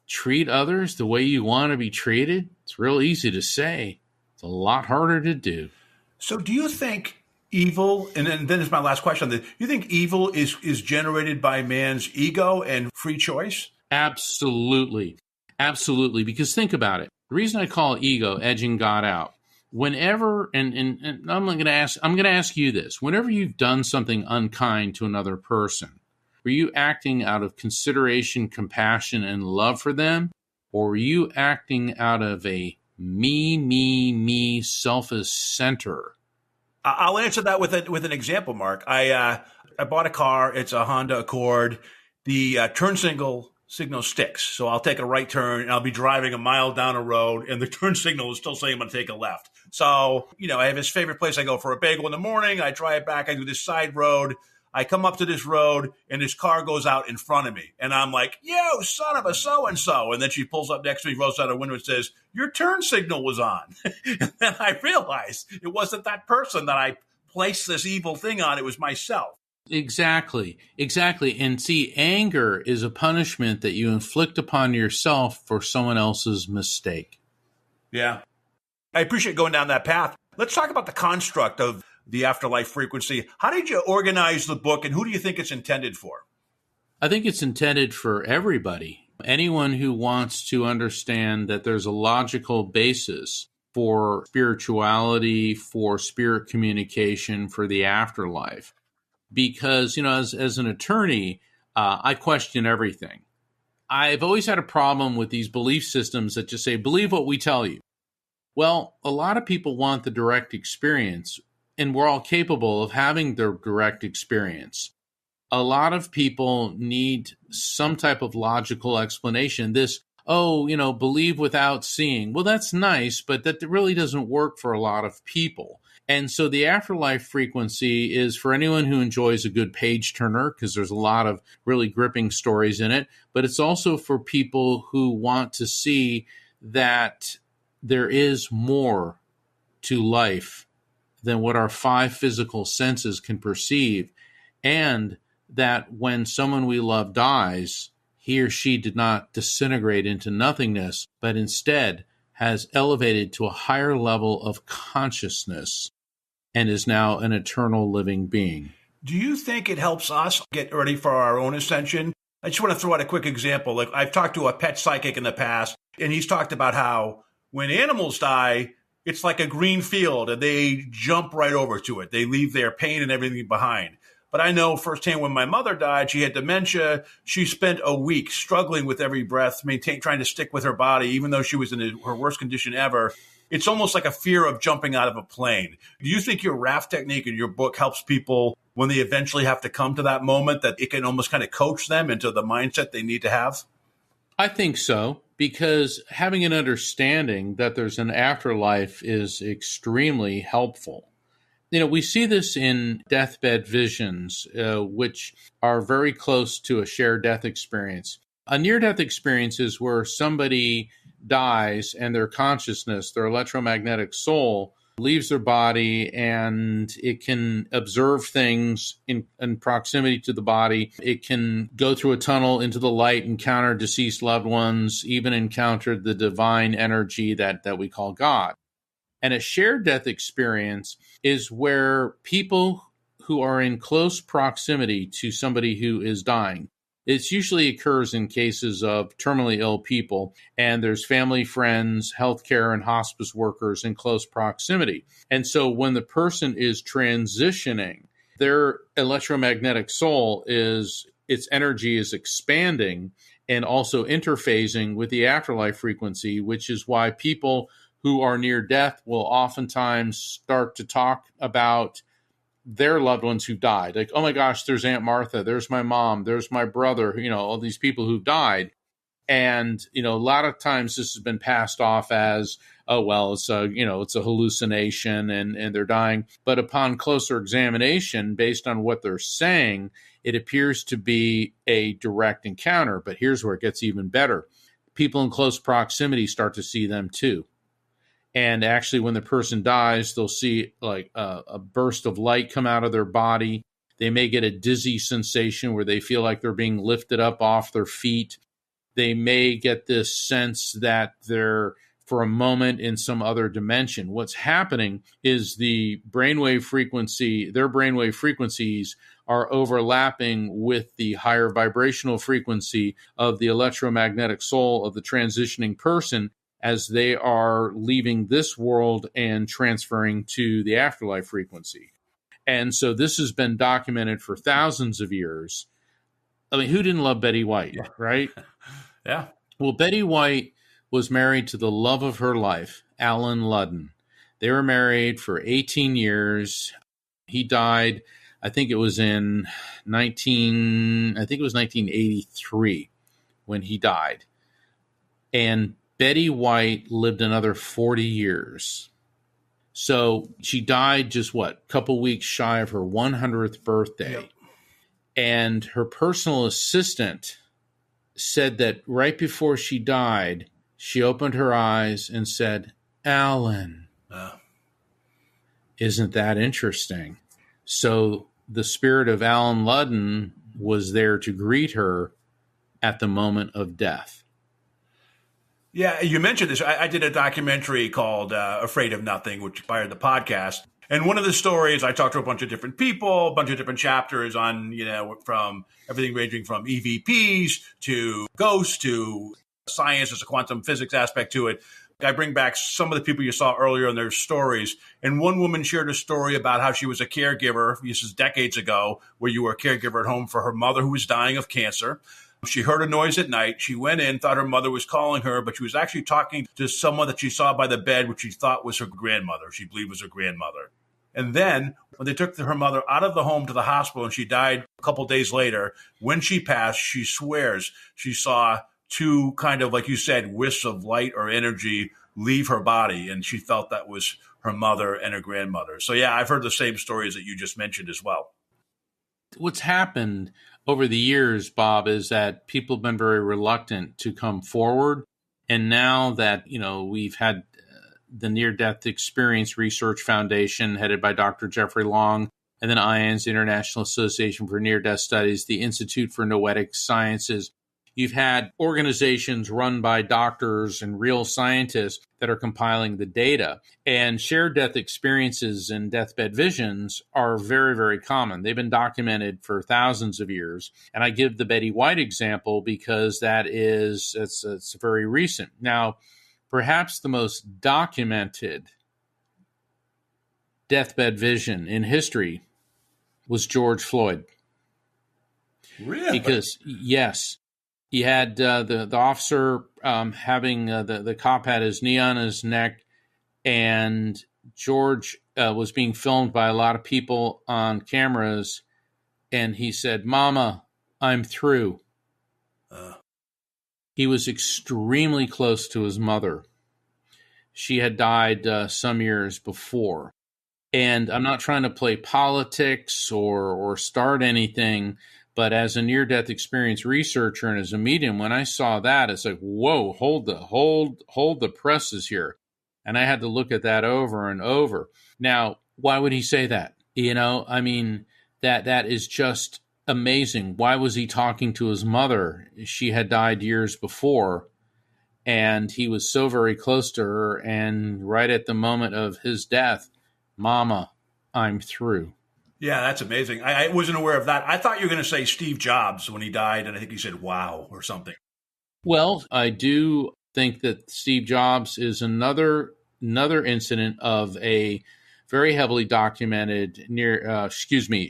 treat others the way you want to be treated. It's real easy to say. It's a lot harder to do. So do you think evil, and then is my last question, do you think evil is generated by man's ego and free choice? Absolutely. Absolutely. Because think about it. The reason I call ego edging God out, whenever, and I'm going to ask you this, whenever you've done something unkind to another person, were you acting out of consideration, compassion, and love for them? Or were you acting out of a me, selfish center? I'll answer that with an example, Mark. I bought a car. It's a Honda Accord. The turn signal sticks. So I'll take a right turn and I'll be driving a mile down a road and the turn signal is still saying I'm going to take a left. So, I have his favorite place. I go for a bagel in the morning. I drive back. I do this side road. I come up to this road and his car goes out in front of me. And I'm like, yo, son of a so-and-so. And then she pulls up next to me, rolls out her window and says, your turn signal was on. And then I realized it wasn't that person that I placed this evil thing on. It was myself. Exactly. And see, anger is a punishment that you inflict upon yourself for someone else's mistake. Yeah. I appreciate going down that path. Let's talk about the construct of the Afterlife Frequency. How did you organize the book, and who do you think it's intended for? I think it's intended for everybody. Anyone who wants to understand that there's a logical basis for spirituality, for spirit communication, for the afterlife. Because, as an attorney, I question everything. I've always had a problem with these belief systems that just say, believe what we tell you. Well, a lot of people want the direct experience, and we're all capable of having the direct experience. A lot of people need some type of logical explanation. Believe without seeing. Well, that's nice, but that really doesn't work for a lot of people. And so the Afterlife Frequency is for anyone who enjoys a good page turner, because there's a lot of really gripping stories in it. But it's also for people who want to see that there is more to life than what our five physical senses can perceive, and that when someone we love dies, he or she did not disintegrate into nothingness, but instead has elevated to a higher level of consciousness and is now an eternal living being. Do you think it helps us get ready for our own ascension? I just want to throw out a quick example. Like, I've talked to a pet psychic in the past, and he's talked about how when animals die, it's like a green field and they jump right over to it. They leave their pain and everything behind. But I know firsthand when my mother died, she had dementia. She spent a week struggling with every breath, trying to stick with her body, even though she was in her worst condition ever. It's almost like a fear of jumping out of a plane. Do you think your raft technique in your book helps people when they eventually have to come to that moment, that it can almost kind of coach them into the mindset they need to have? I think so, because having an understanding that there's an afterlife is extremely helpful. We see this in deathbed visions, which are very close to a shared death experience. A near-death experience is where somebody dies and their consciousness, their electromagnetic soul, leaves their body, and it can observe things in proximity to the body. It can go through a tunnel into the light, encounter deceased loved ones, even encounter the divine energy that we call God. And a shared death experience is where people who are in close proximity to somebody who is dying, it usually occurs in cases of terminally ill people, and there's family, friends, healthcare, and hospice workers in close proximity. And so when the person is transitioning, their electromagnetic soul its energy is expanding and also interphasing with the afterlife frequency, which is why people who are near death will oftentimes start to talk about their loved ones who've died. Like, oh my gosh, there's Aunt Martha, there's my mom, there's my brother, all these people who've died. And, a lot of times this has been passed off as, oh, well, it's a hallucination and they're dying. But upon closer examination, based on what they're saying, it appears to be a direct encounter. But here's where it gets even better. People in close proximity start to see them too. And actually, when the person dies, they'll see like a burst of light come out of their body. They may get a dizzy sensation where they feel like they're being lifted up off their feet. They may get this sense that they're, for a moment, in some other dimension. What's happening is their brainwave frequencies are overlapping with the higher vibrational frequency of the electromagnetic soul of the transitioning person, as they are leaving this world and transferring to the afterlife frequency. And so this has been documented for thousands of years. I mean, who didn't love Betty White, right? Yeah. Well, Betty White was married to the love of her life, Alan Ludden. They were married for 18 years. He died, I think it was 1983 when he died. And Betty White lived another 40 years. So she died just a couple weeks shy of her 100th birthday. Yep. And her personal assistant said that right before she died, she opened her eyes and said, "Alan." Isn't that interesting? So the spirit of Alan Ludden was there to greet her at the moment of death. Yeah, you mentioned this. I did a documentary called Afraid of Nothing, which inspired the podcast. And one of the stories, I talked to a bunch of different people, a bunch of different chapters on, from everything ranging from EVPs to ghosts to science. There's a quantum physics aspect to it. I bring back some of the people you saw earlier in their stories. And one woman shared a story about how she was a caregiver, this is decades ago, where you were a caregiver at home for her mother who was dying of cancer. She heard a noise at night. She went in, thought her mother was calling her, but she was actually talking to someone that she saw by the bed, which she thought was her grandmother. She believed was her grandmother. And then when they took her mother out of the home to the hospital and she died a couple days later, when she passed, she swears she saw two kind of, like you said, wisps of light or energy leave her body. And she felt that was her mother and her grandmother. So, yeah, I've heard the same stories that you just mentioned as well. What's happened over the years, Bob, is that people have been very reluctant to come forward. And now that, we've had the Near-Death Experience Research Foundation, headed by Dr. Jeffrey Long, and then IANS, the International Association for Near-Death Studies, the Institute for Noetic Sciences. You've had organizations run by doctors and real scientists that are compiling the data. And shared death experiences and deathbed visions are very, very common. They've been documented for thousands of years. And I give the Betty White example because it's very recent. Now, perhaps the most documented deathbed vision in history was George Floyd. Really? Because, yes. You had the officer having the cop had his knee on his neck, and George was being filmed by a lot of people on cameras, and he said, "Mama, I'm through." He was extremely close to his mother. She had died some years before. And I'm not trying to play politics or start anything, but as a near-death experience researcher and as a medium, when I saw that, it's like, whoa, hold the presses here. And I had to look at that over and over. Now, why would he say that? That is just amazing. Why was he talking to his mother? She had died years before, and he was so very close to her. And right at the moment of his death, "Mama, I'm through." Yeah, that's amazing. I wasn't aware of that. I thought you were going to say Steve Jobs when he died, and I think he said "wow" or something. Well, I do think that Steve Jobs is another incident of a very heavily documented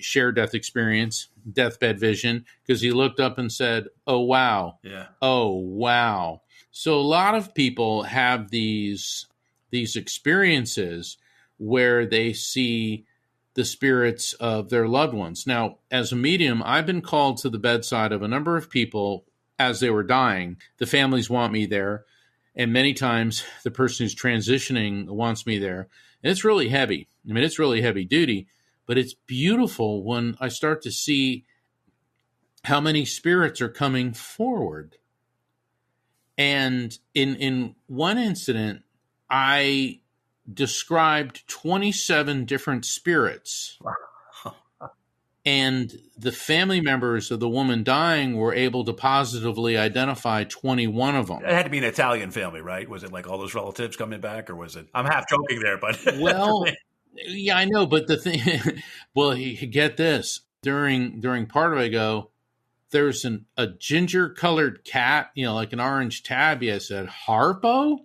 shared death experience, deathbed vision, because he looked up and said, "Oh, wow." Yeah. Oh, wow. So a lot of people have these experiences where they see the spirits of their loved ones. Now, as a medium, I've been called to the bedside of a number of people as they were dying. The families want me there, and many times the person who's transitioning wants me there. And it's really heavy. It's really heavy duty, but it's beautiful when I start to see how many spirits are coming forward. And in one incident, I described 27 different spirits, and the family members of the woman dying were able to positively identify 21 of them. It had to be an Italian family, right? Was it like all those relatives coming back, or was it? I'm half joking there, but well, yeah, I know. But the thing, well, get this: during part of it, I go, "There's a ginger-colored cat, like an orange tabby." I said, "Harpo?"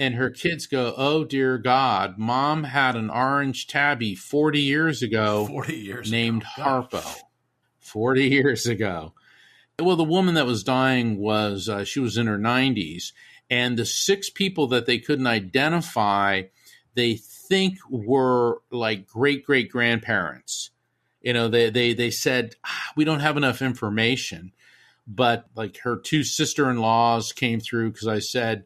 And her kids go, "Oh, dear God, Mom had an orange tabby 40 years ago 40 years named ago. Harpo." 40 years ago. Well, the woman that was dying she was in her 90s. And the 6 people that they couldn't identify, they think were like great-great-grandparents. They said, "We don't have enough information." But like her 2 sister-in-laws came through because I said,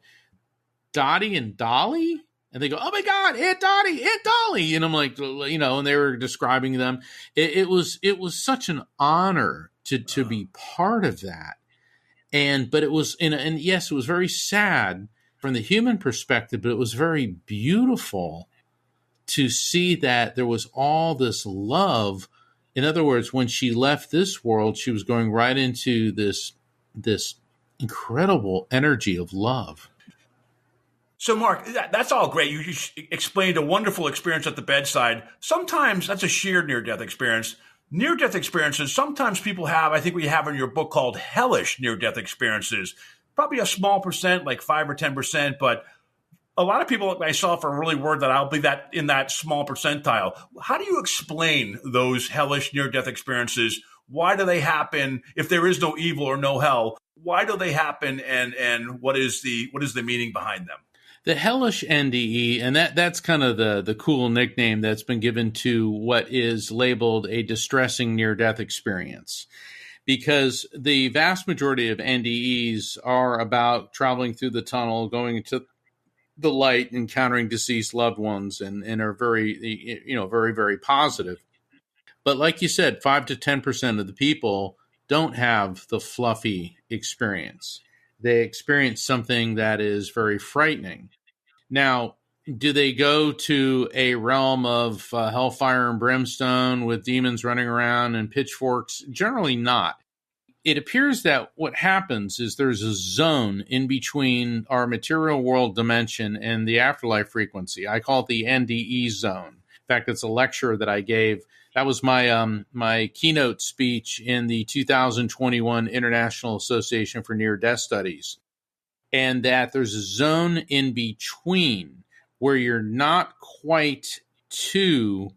"Dottie and Dolly?" And they go, "Oh my God, Aunt Dottie, Aunt Dolly." And I'm like, and they were describing them. It was such an honor to be part of that. But it was, and yes, it was very sad from the human perspective, but it was very beautiful to see that there was all this love. In other words, when she left this world, she was going right into this incredible energy of love. So, Mark, that's all great. You explained a wonderful experience at the bedside. Sometimes that's a shared near-death experience. Near-death experiences, sometimes people have, I think we have in your book called hellish near-death experiences. Probably a small percent, like 5 or 10%, but a lot of people myself are really worried that I'll be that in that small percentile. How do you explain those hellish near-death experiences? Why do they happen? If there is no evil or no hell, why do they happen? And what is the meaning behind them? The hellish NDE, and that's kind of the cool nickname that's been given to what is labeled a distressing near-death experience, because the vast majority of NDEs are about traveling through the tunnel, going into the light, encountering deceased loved ones, and are very, very, very positive. But like you said, 5 to 10% of the people don't have the fluffy experience. They experience something that is very frightening. Now, do they go to a realm of hellfire and brimstone with demons running around and pitchforks? Generally not. It appears that what happens is there's a zone in between our material world dimension and the afterlife frequency. I call it the NDE zone. In fact, it's a lecture that I gave. That was my keynote speech in the 2021 International Association for Near-Death Studies. And that there's a zone in between where you're not quite to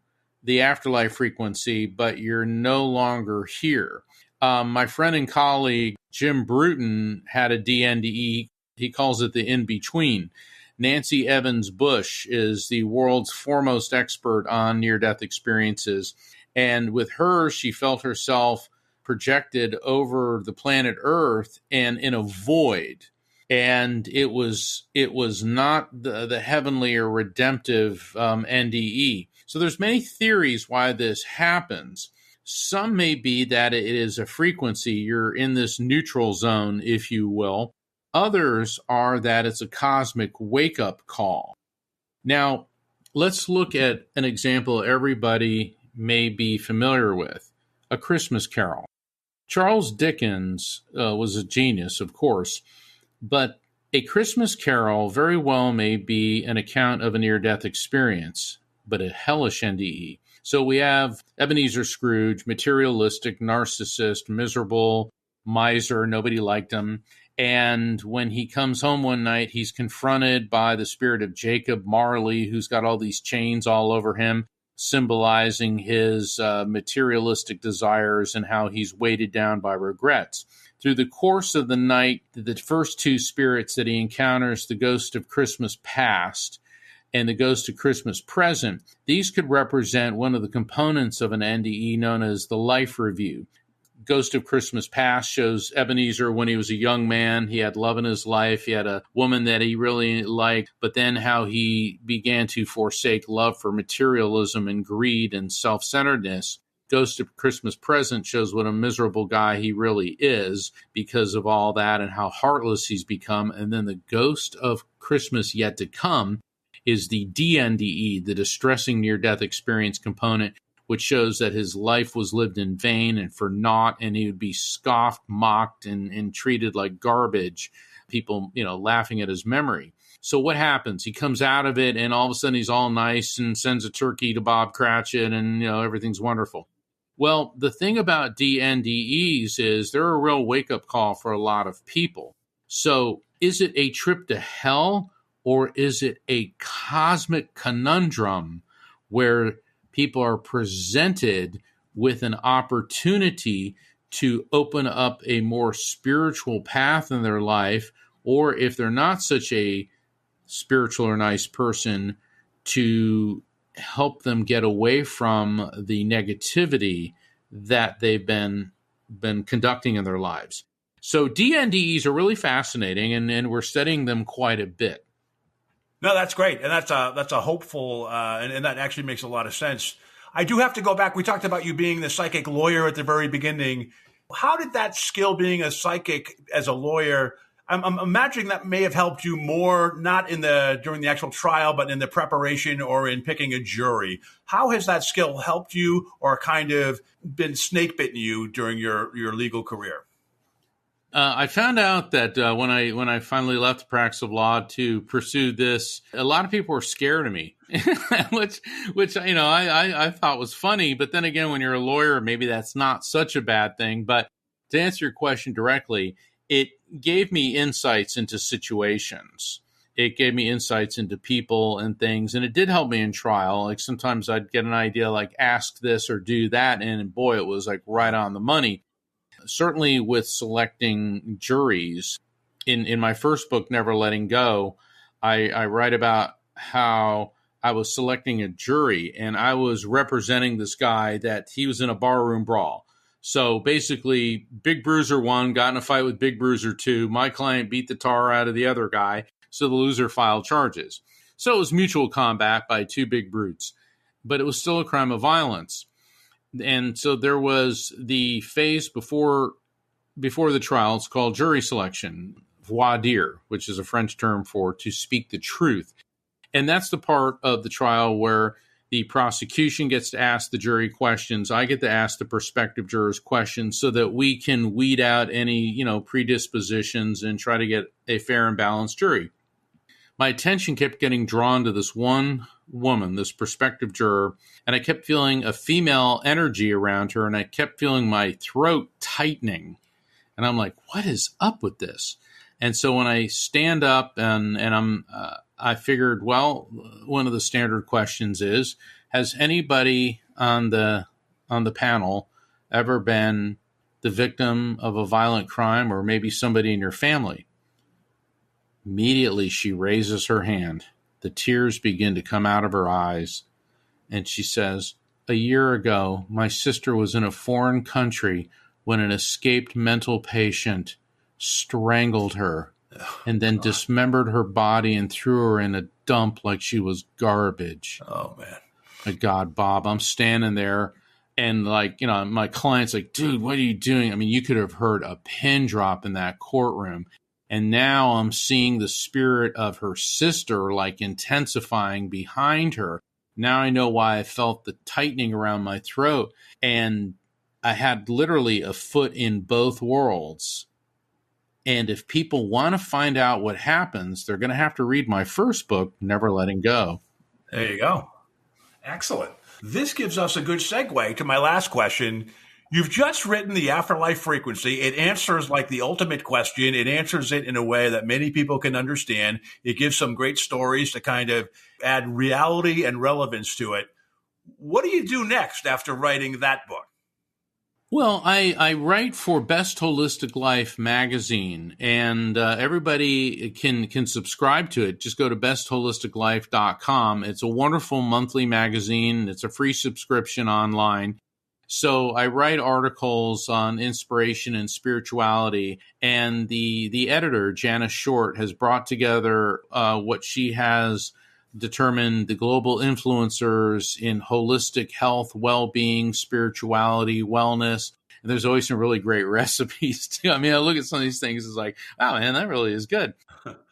the afterlife frequency, but you're no longer here. My friend and colleague, Jim Bruton, had a DNDE. He calls it the in-between. Nancy Evans Bush is the world's foremost expert on near-death experiences. And with her, she felt herself projected over the planet Earth and in a void. And it was not the heavenly or redemptive NDE. So there's many theories why this happens. Some may be that it is a frequency. You're in this neutral zone, if you will. Others are that it's a cosmic wake-up call. Now, let's look at an example everybody may be familiar with, A Christmas Carol. Charles Dickens was a genius, of course, but A Christmas Carol very well may be an account of a near-death experience, but a hellish NDE. So we have Ebenezer Scrooge, materialistic, narcissist, miserable, miser, nobody liked him. And when he comes home one night, he's confronted by the spirit of Jacob Marley, who's got all these chains all over him, symbolizing his materialistic desires and how he's weighted down by regrets. Through the course of the night, the first two spirits that he encounters, the ghost of Christmas past and the ghost of Christmas present, these could represent one of the components of an NDE known as the life review. Ghost of Christmas Past shows Ebenezer when he was a young man. He had love in his life. He had a woman that he really liked, but then how he began to forsake love for materialism and greed and self-centeredness. Ghost of Christmas Present shows what a miserable guy he really is because of all that and how heartless he's become. And then the Ghost of Christmas Yet to Come is the DNDE, the distressing near-death experience component, which shows that his life was lived in vain and for naught, and he would be scoffed, mocked, and treated like garbage, people, laughing at his memory. So what happens? He comes out of it, and all of a sudden he's all nice and sends a turkey to Bob Cratchit, and, everything's wonderful. Well, the thing about DNDEs is they're a real wake-up call for a lot of people. So is it a trip to hell, or is it a cosmic conundrum where people are presented with an opportunity to open up a more spiritual path in their life, or if they're not such a spiritual or nice person, to help them get away from the negativity that they've been conducting in their lives. So DNDEs are really fascinating, and we're studying them quite a bit. No, that's great, and that's a hopeful, and that actually makes a lot of sense. I do have to go back. We talked about you being the psychic lawyer at the very beginning. How did that skill, being a psychic as a lawyer, I'm imagining that may have helped you more, not during the actual trial, but in the preparation or in picking a jury. How has that skill helped you, or kind of been snake bitten you during your legal career? I found out that when I finally left the practice of law to pursue this, a lot of people were scared of me, which I thought was funny. But then again, when you're a lawyer, maybe that's not such a bad thing. But to answer your question directly, it gave me insights into situations. It gave me insights into people and things, and it did help me in trial. Like sometimes I'd get an idea, like ask this or do that, and boy, it was like right on the money. Certainly with selecting juries, in my first book, Never Letting Go, I write about how I was selecting a jury and I was representing this guy that he was in a barroom brawl. So basically, Big Bruiser 1 got in a fight with Big Bruiser 2. My client beat the tar out of the other guy, so the loser filed charges. So it was mutual combat by two big brutes, but it was still a crime of violence. And so there was the phase before the trial. It's called jury selection, voir dire, which is a French term for to speak the truth. And that's the part of the trial where the prosecution gets to ask the jury questions. I get to ask the prospective jurors questions so that we can weed out any, predispositions and try to get a fair and balanced jury. My attention kept getting drawn to this one woman, this prospective juror, and I kept feeling a female energy around her, and I kept feeling my throat tightening. And I'm like, what is up with this? And so when I stand up and I figured, well, one of the standard questions is, has anybody on the panel ever been the victim of a violent crime, or maybe somebody in your family? Immediately, she raises her hand. The tears begin to come out of her eyes. And she says, a year ago, my sister was in a foreign country when an escaped mental patient strangled her and then dismembered her body and threw her in a dump like she was garbage. Oh, man. My God, Bob, I'm standing there and my client's like, dude, what are you doing? I mean, you could have heard a pin drop in that courtroom. And now I'm seeing the spirit of her sister intensifying behind her. Now I know why I felt the tightening around my throat. And I had literally a foot in both worlds. And if people want to find out what happens, they're going to have to read my first book, Never Letting Go. There you go. Excellent. This gives us a good segue to my last question. You've just written The Afterlife Frequency. It answers the ultimate question. It answers it in a way that many people can understand. It gives some great stories to kind of add reality and relevance to it. What do you do next after writing that book? Well, I write for Best Holistic Life magazine, and everybody can subscribe to it. Just go to bestholisticlife.com. It's a wonderful monthly magazine. It's a free subscription online. So I write articles on inspiration and spirituality, and the editor, Janice Short, has brought together what she has determined the global influencers in holistic health, well-being, spirituality, wellness. And there's always some really great recipes too. I mean, I look at some of these things, it's like, oh man, that really is good.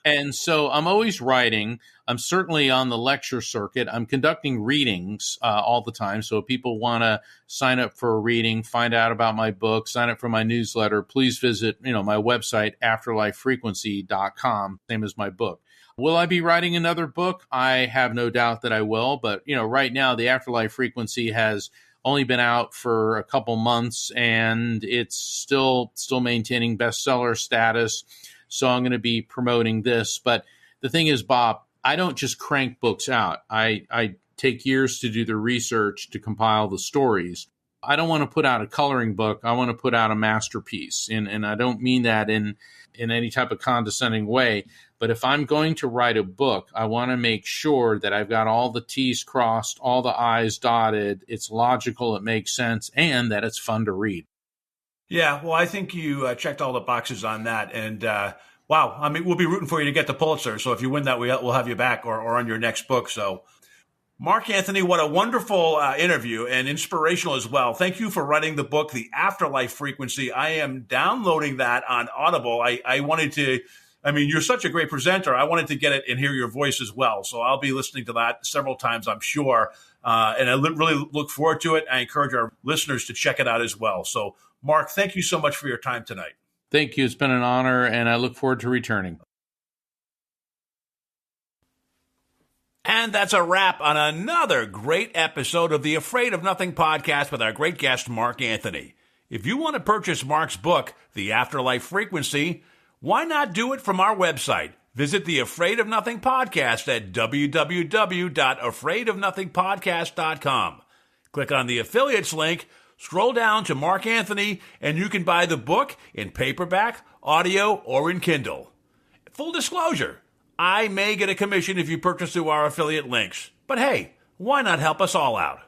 And so I'm always writing. I'm certainly on the lecture circuit. I'm conducting readings all the time. So if people want to sign up for a reading, find out about my book, sign up for my newsletter, please visit, my website, afterlifefrequency.com, same as my book. Will I be writing another book? I have no doubt that I will. But, right now, the Afterlife Frequency has only been out for a couple months, and it's still maintaining bestseller status. So I'm going to be promoting this. But the thing is, Bob, I don't just crank books out. I take years to do the research to compile the stories. I don't want to put out a coloring book. I want to put out a masterpiece. And I don't mean that in any type of condescending way. But if I'm going to write a book, I want to make sure that I've got all the T's crossed, all the I's dotted, it's logical, it makes sense, and that it's fun to read. Yeah, well, I think you checked all the boxes on that. And Wow. I mean, we'll be rooting for you to get the Pulitzer. So if you win that, we'll have you back or on your next book. So, Mark Anthony, what a wonderful interview and inspirational as well. Thank you for writing the book, The Afterlife Frequency. I am downloading that on Audible. I wanted to, I mean, you're such a great presenter. I wanted to get it and hear your voice as well. So I'll be listening to that several times, I'm sure. And I really look forward to it. I encourage our listeners to check it out as well. So, Mark, thank you so much for your time tonight. Thank you. It's been an honor, and I look forward to returning. And that's a wrap on another great episode of the Afraid of Nothing podcast with our great guest, Mark Anthony. If you want to purchase Mark's book, The Afterlife Frequency, why not do it from our website? Visit the Afraid of Nothing podcast at www.afraidofnothingpodcast.com. Click on the affiliates link, scroll down to Mark Anthony, and you can buy the book in paperback, audio, or in Kindle. Full disclosure, I may get a commission if you purchase through our affiliate links. But hey, why not help us all out?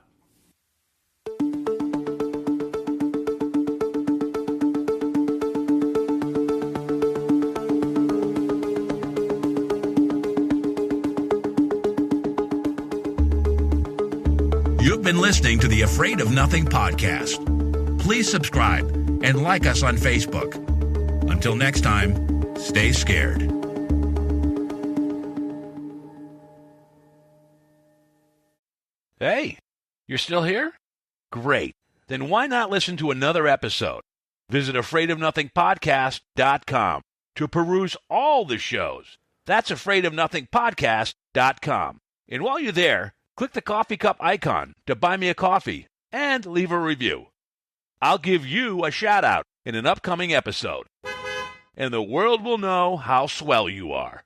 You've been listening to the Afraid of Nothing podcast. Please subscribe and like us on Facebook. Until next time, stay scared. Hey, you're still here? Great. Then why not listen to another episode? Visit afraidofnothingpodcast.com to peruse all the shows. That's afraidofnothingpodcast.com. And while you're there, click the coffee cup icon to buy me a coffee and leave a review. I'll give you a shout-out in an upcoming episode, and the world will know how swell you are.